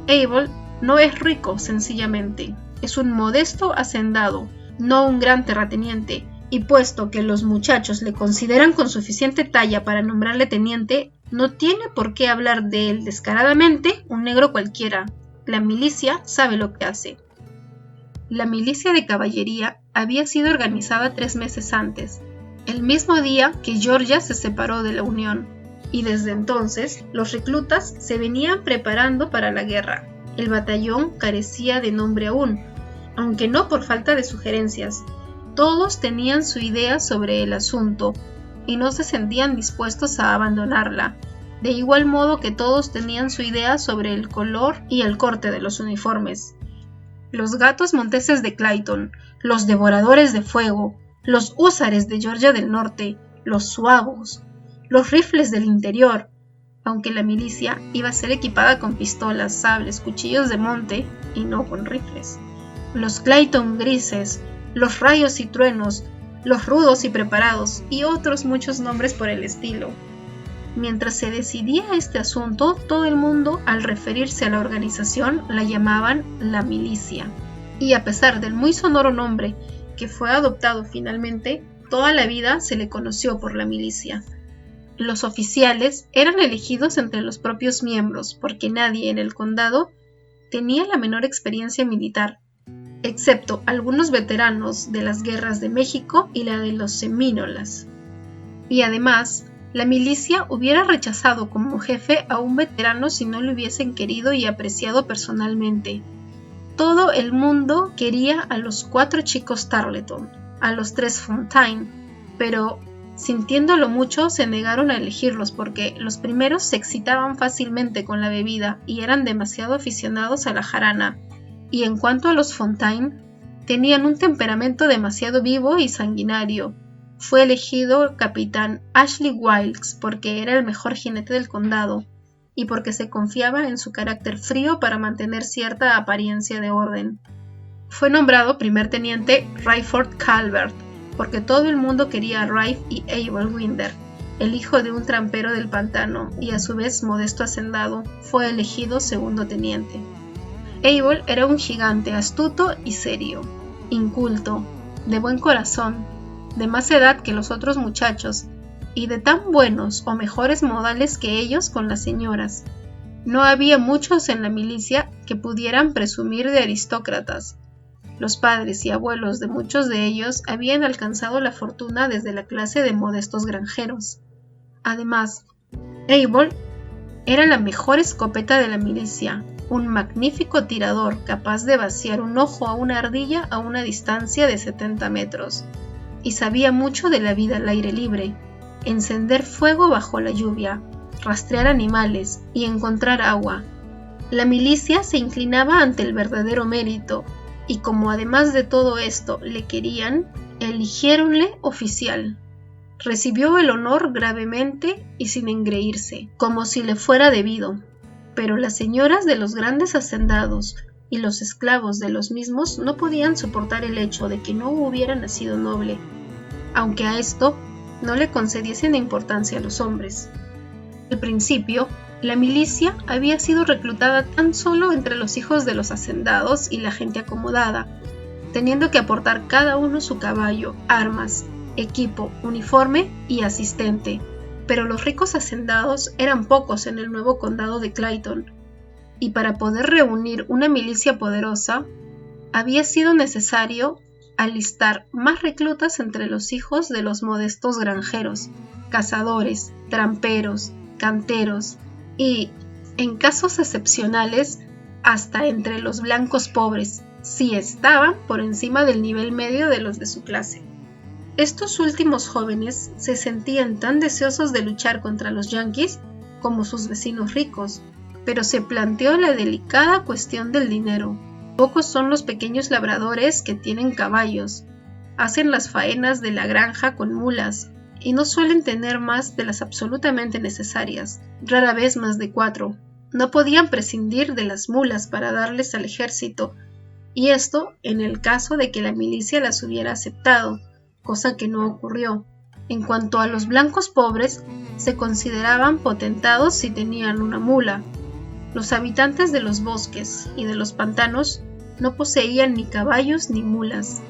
Abel no es rico, sencillamente. Es un modesto hacendado, no un gran terrateniente, y puesto que los muchachos le consideran con suficiente talla para nombrarle teniente, no tiene por qué hablar de él descaradamente un negro cualquiera. La milicia sabe lo que hace. La milicia de caballería había sido organizada 3 meses antes, el mismo día que Georgia se separó de la Unión, y desde entonces los reclutas se venían preparando para la guerra. El batallón carecía de nombre aún, aunque no por falta de sugerencias. Todos tenían su idea sobre el asunto y no se sentían dispuestos a abandonarla, de igual modo que todos tenían su idea sobre el color y el corte de los uniformes. Los gatos monteses de Clayton, los devoradores de fuego, los húsares de Georgia del Norte, los suavos, los rifles del interior, aunque la milicia iba a ser equipada con pistolas, sables, cuchillos de monte y no con rifles. Los Clayton grises, los rayos y truenos, los rudos y preparados, y otros muchos nombres por el estilo. Mientras se decidía este asunto, todo el mundo, al referirse a la organización, la llamaban la milicia. Y a pesar del muy sonoro nombre que fue adoptado finalmente, toda la vida se le conoció por la milicia. Los oficiales eran elegidos entre los propios miembros, porque nadie en el condado tenía la menor experiencia militar, excepto algunos veteranos de las guerras de México y la de los Semínolas. Y además, la milicia hubiera rechazado como jefe a un veterano si no lo hubiesen querido y apreciado personalmente. Todo el mundo quería a los 4 chicos Tarleton, a los 3 Fontaine, pero sintiéndolo mucho se negaron a elegirlos porque los primeros se excitaban fácilmente con la bebida y eran demasiado aficionados a la jarana, y en cuanto a los Fontaine, tenían un temperamento demasiado vivo y sanguinario. Fue elegido capitán Ashley Wilkes porque era el mejor jinete del condado y porque se confiaba en su carácter frío para mantener cierta apariencia de orden. Fue nombrado primer teniente Rayford Calvert porque todo el mundo quería a Rafe y Abel Winder. El hijo de un trampero del pantano y a su vez modesto hacendado, fue elegido segundo teniente. Abel era un gigante astuto y serio, inculto, de buen corazón, de más edad que los otros muchachos, y de tan buenos o mejores modales que ellos con las señoras. No había muchos en la milicia que pudieran presumir de aristócratas. Los padres y abuelos de muchos de ellos habían alcanzado la fortuna desde la clase de modestos granjeros. Además, Abel era la mejor escopeta de la milicia, un magnífico tirador capaz de vaciar un ojo a una ardilla a una distancia de 70 metros, y sabía mucho de la vida al aire libre, encender fuego bajo la lluvia, rastrear animales y encontrar agua. La milicia se inclinaba ante el verdadero mérito, y como además de todo esto le querían, eligiéronle oficial. Recibió el honor gravemente y sin engreírse, como si le fuera debido, pero las señoras de los grandes hacendados y los esclavos de los mismos no podían soportar el hecho de que no hubiera nacido noble, aunque a esto no le concediesen importancia a los hombres. Al principio, la milicia había sido reclutada tan solo entre los hijos de los hacendados y la gente acomodada, teniendo que aportar cada uno su caballo, armas, equipo, uniforme y asistente, pero los ricos hacendados eran pocos en el nuevo condado de Clayton, y para poder reunir una milicia poderosa, había sido necesario alistar más reclutas entre los hijos de los modestos granjeros, cazadores, tramperos, canteros y, en casos excepcionales, hasta entre los blancos pobres, si estaban por encima del nivel medio de los de su clase. Estos últimos jóvenes se sentían tan deseosos de luchar contra los yanquis como sus vecinos ricos, pero se planteó la delicada cuestión del dinero. Pocos son los pequeños labradores que tienen caballos, hacen las faenas de la granja con mulas y no suelen tener más de las absolutamente necesarias, rara vez más de 4. No podían prescindir de las mulas para darles al ejército, y esto en el caso de que la milicia las hubiera aceptado, cosa que no ocurrió. En cuanto a los blancos pobres, se consideraban potentados si tenían una mula. Los habitantes de los bosques y de los pantanos no poseían ni caballos ni mulas.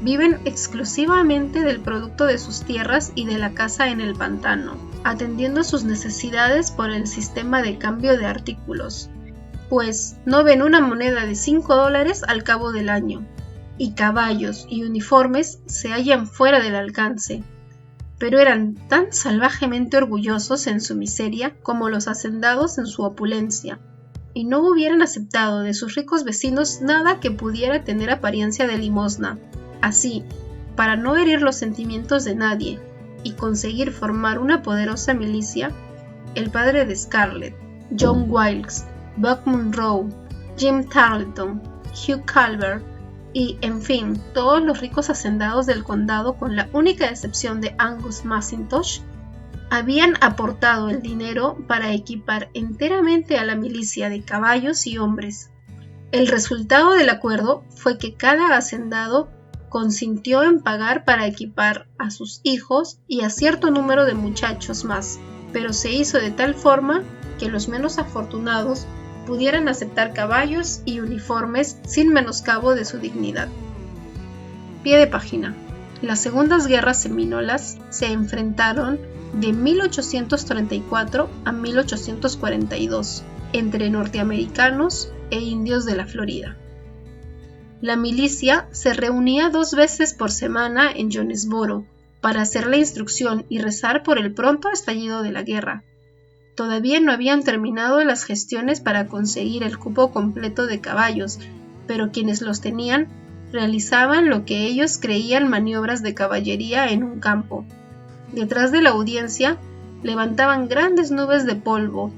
Viven exclusivamente del producto de sus tierras y de la caza en el pantano, atendiendo a sus necesidades por el sistema de cambio de artículos, pues no ven una moneda de $5 al cabo del año, y caballos y uniformes se hallan fuera del alcance. Pero eran tan salvajemente orgullosos en su miseria como los hacendados en su opulencia, y no hubieran aceptado de sus ricos vecinos nada que pudiera tener apariencia de limosna. Así, para no herir los sentimientos de nadie y conseguir formar una poderosa milicia, el padre de Scarlett, John Wilkes, Buck Monroe, Jim Tarleton, Hugh Calvert y, en fin, todos los ricos hacendados del condado, con la única excepción de Angus Mackintosh, habían aportado el dinero para equipar enteramente a la milicia de caballos y hombres. El resultado del acuerdo fue que cada hacendado consintió en pagar para equipar a sus hijos y a cierto número de muchachos más, pero se hizo de tal forma que los menos afortunados pudieran aceptar caballos y uniformes sin menoscabo de su dignidad. Pie de página. Las segundas guerras semínolas se enfrentaron de 1834 a 1842 entre norteamericanos e indios de la Florida. La milicia se reunía 2 veces por semana en Jonesboro para hacer la instrucción y rezar por el pronto estallido de la guerra. Todavía no habían terminado las gestiones para conseguir el cupo completo de caballos, pero quienes los tenían realizaban lo que ellos creían maniobras de caballería en un campo. Detrás de la audiencia levantaban grandes nubes de polvo,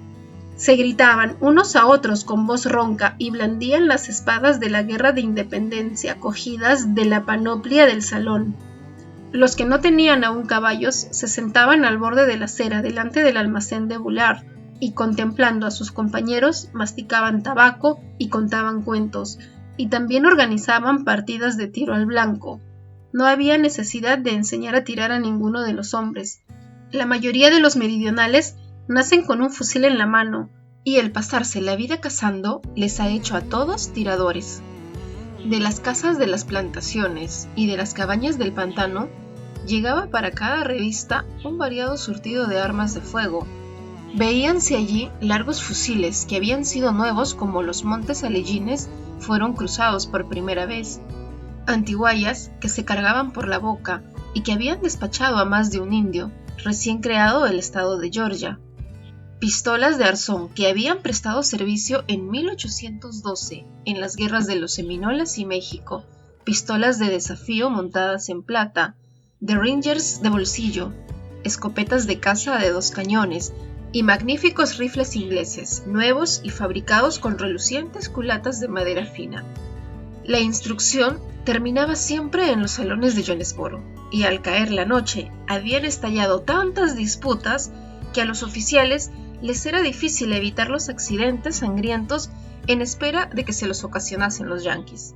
se gritaban unos a otros con voz ronca y blandían las espadas de la guerra de independencia cogidas de la panoplia del salón. Los que no tenían aún caballos se sentaban al borde de la acera delante del almacén de Bullard y, contemplando a sus compañeros, masticaban tabaco y contaban cuentos, y también organizaban partidas de tiro al blanco. No había necesidad de enseñar a tirar a ninguno de los hombres. La mayoría de los meridionales nacen con un fusil en la mano, y el pasarse la vida cazando les ha hecho a todos tiradores. De las casas de las plantaciones y de las cabañas del pantano, llegaba para cada revista un variado surtido de armas de fuego. Veíanse allí largos fusiles que habían sido nuevos como los montes alellines fueron cruzados por primera vez, antiguayas que se cargaban por la boca y que habían despachado a más de un indio, recién creado el estado de Georgia, pistolas de arzón que habían prestado servicio en 1812 en las guerras de los Seminolas y México, pistolas de desafío montadas en plata, derringers de bolsillo, escopetas de caza de 2 cañones y magníficos rifles ingleses, nuevos y fabricados con relucientes culatas de madera fina. La instrucción terminaba siempre en los salones de Jonesboro, y al caer la noche habían estallado tantas disputas que a los oficiales les era difícil evitar los accidentes sangrientos en espera de que se los ocasionasen los yanquis.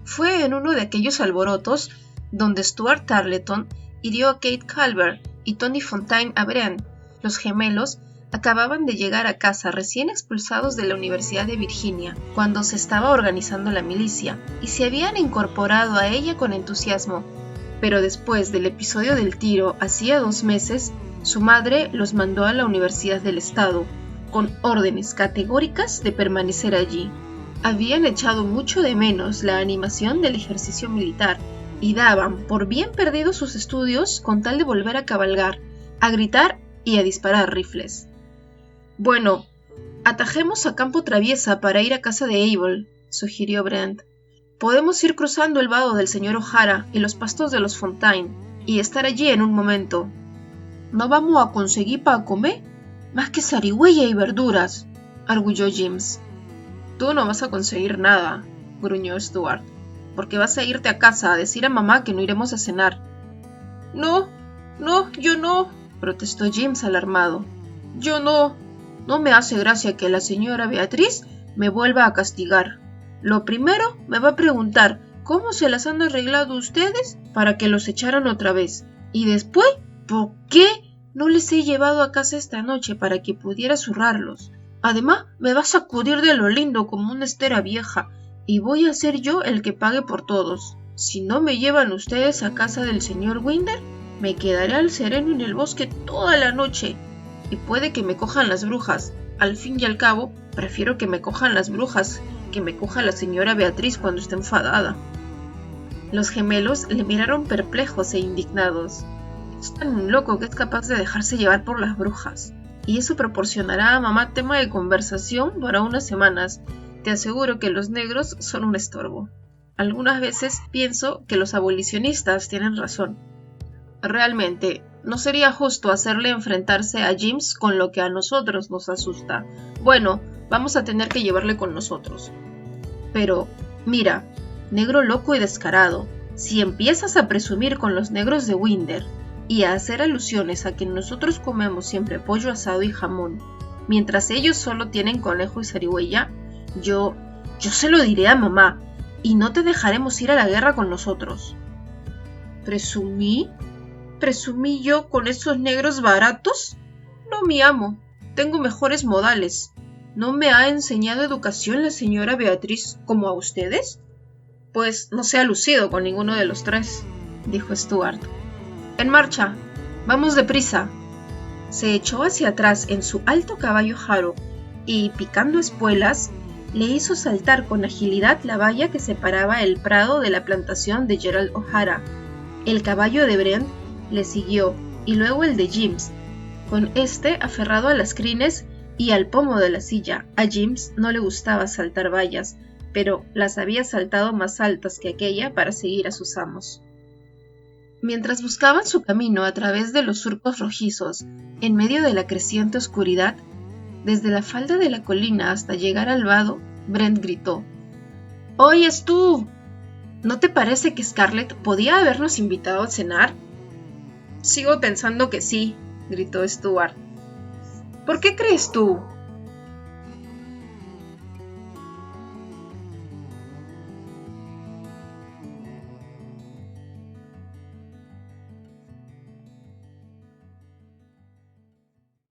Fue en uno de aquellos alborotos donde Stuart Tarleton hirió a Kate Calvert y Tony Fontaine a Brent. Los gemelos acababan de llegar a casa recién expulsados de la Universidad de Virginia, cuando se estaba organizando la milicia, y se habían incorporado a ella con entusiasmo. Pero después del episodio del tiro, hacía 2 meses, su madre los mandó a la Universidad del Estado, con órdenes categóricas de permanecer allí. Habían echado mucho de menos la animación del ejercicio militar, y daban por bien perdidos sus estudios con tal de volver a cabalgar, a gritar y a disparar rifles. «Bueno, atajemos a campo traviesa para ir a casa de Abel», sugirió Brent. Podemos ir cruzando el vado del señor O'Hara y los pastos de los Fontaine y estar allí en un momento. ¿No vamos a conseguir para comer? Más que zarigüeya y verduras, arguyó James. Tú no vas a conseguir nada, gruñó Stuart, porque vas a irte a casa a decir a mamá que no iremos a cenar. No, yo no, protestó James alarmado. Yo no. No me hace gracia que la señora Beatriz me vuelva a castigar. Lo primero me va a preguntar cómo se las han arreglado ustedes para que los echaran otra vez. Y después, ¿por qué no les he llevado a casa esta noche para que pudiera zurrarlos? Además, me va a sacudir de lo lindo como una estera vieja, y voy a ser yo el que pague por todos. Si no me llevan ustedes a casa del señor Winder, me quedaré al sereno en el bosque toda la noche, y puede que me cojan las brujas. Al fin y al cabo, prefiero que me cojan las brujas que me coja la señora Beatriz cuando esté enfadada. Los gemelos le miraron perplejos e indignados. Es tan loco que es capaz de dejarse llevar por las brujas, y eso proporcionará a mamá tema de conversación para unas semanas. Te aseguro que los negros son un estorbo. Algunas veces pienso que los abolicionistas tienen razón. Realmente, no sería justo hacerle enfrentarse a James con lo que a nosotros nos asusta. Bueno, vamos a tener que llevarle con nosotros. Pero, mira, negro loco y descarado, si empiezas a presumir con los negros de Winder y a hacer alusiones a que nosotros comemos siempre pollo asado y jamón, mientras ellos solo tienen conejo y zarigüeya, yo se lo diré a mamá, y no te dejaremos ir a la guerra con nosotros. ¿Presumí? ¿Presumí yo con esos negros baratos? No, mi amo, tengo mejores modales. ¿No me ha enseñado educación la señora Beatriz como a ustedes? Pues no se ha lucido con ninguno de los tres, dijo Stuart. ¡En marcha! ¡Vamos deprisa! Se echó hacia atrás en su alto caballo jaro y, picando espuelas, le hizo saltar con agilidad la valla que separaba el prado de la plantación de Gerald O'Hara. El caballo de Brent le siguió, y luego el de James, con este aferrado a las crines y al pomo de la silla. A James no le gustaba saltar vallas, pero las había saltado más altas que aquella para seguir a sus amos. Mientras buscaban su camino a través de los surcos rojizos, en medio de la creciente oscuridad, desde la falda de la colina hasta llegar al vado, Brent gritó: «¡Oyes tú! ¿No te parece que Scarlett podía habernos invitado a cenar?» «Sigo pensando que sí», gritó Stuart. «¿Por qué crees tú?»,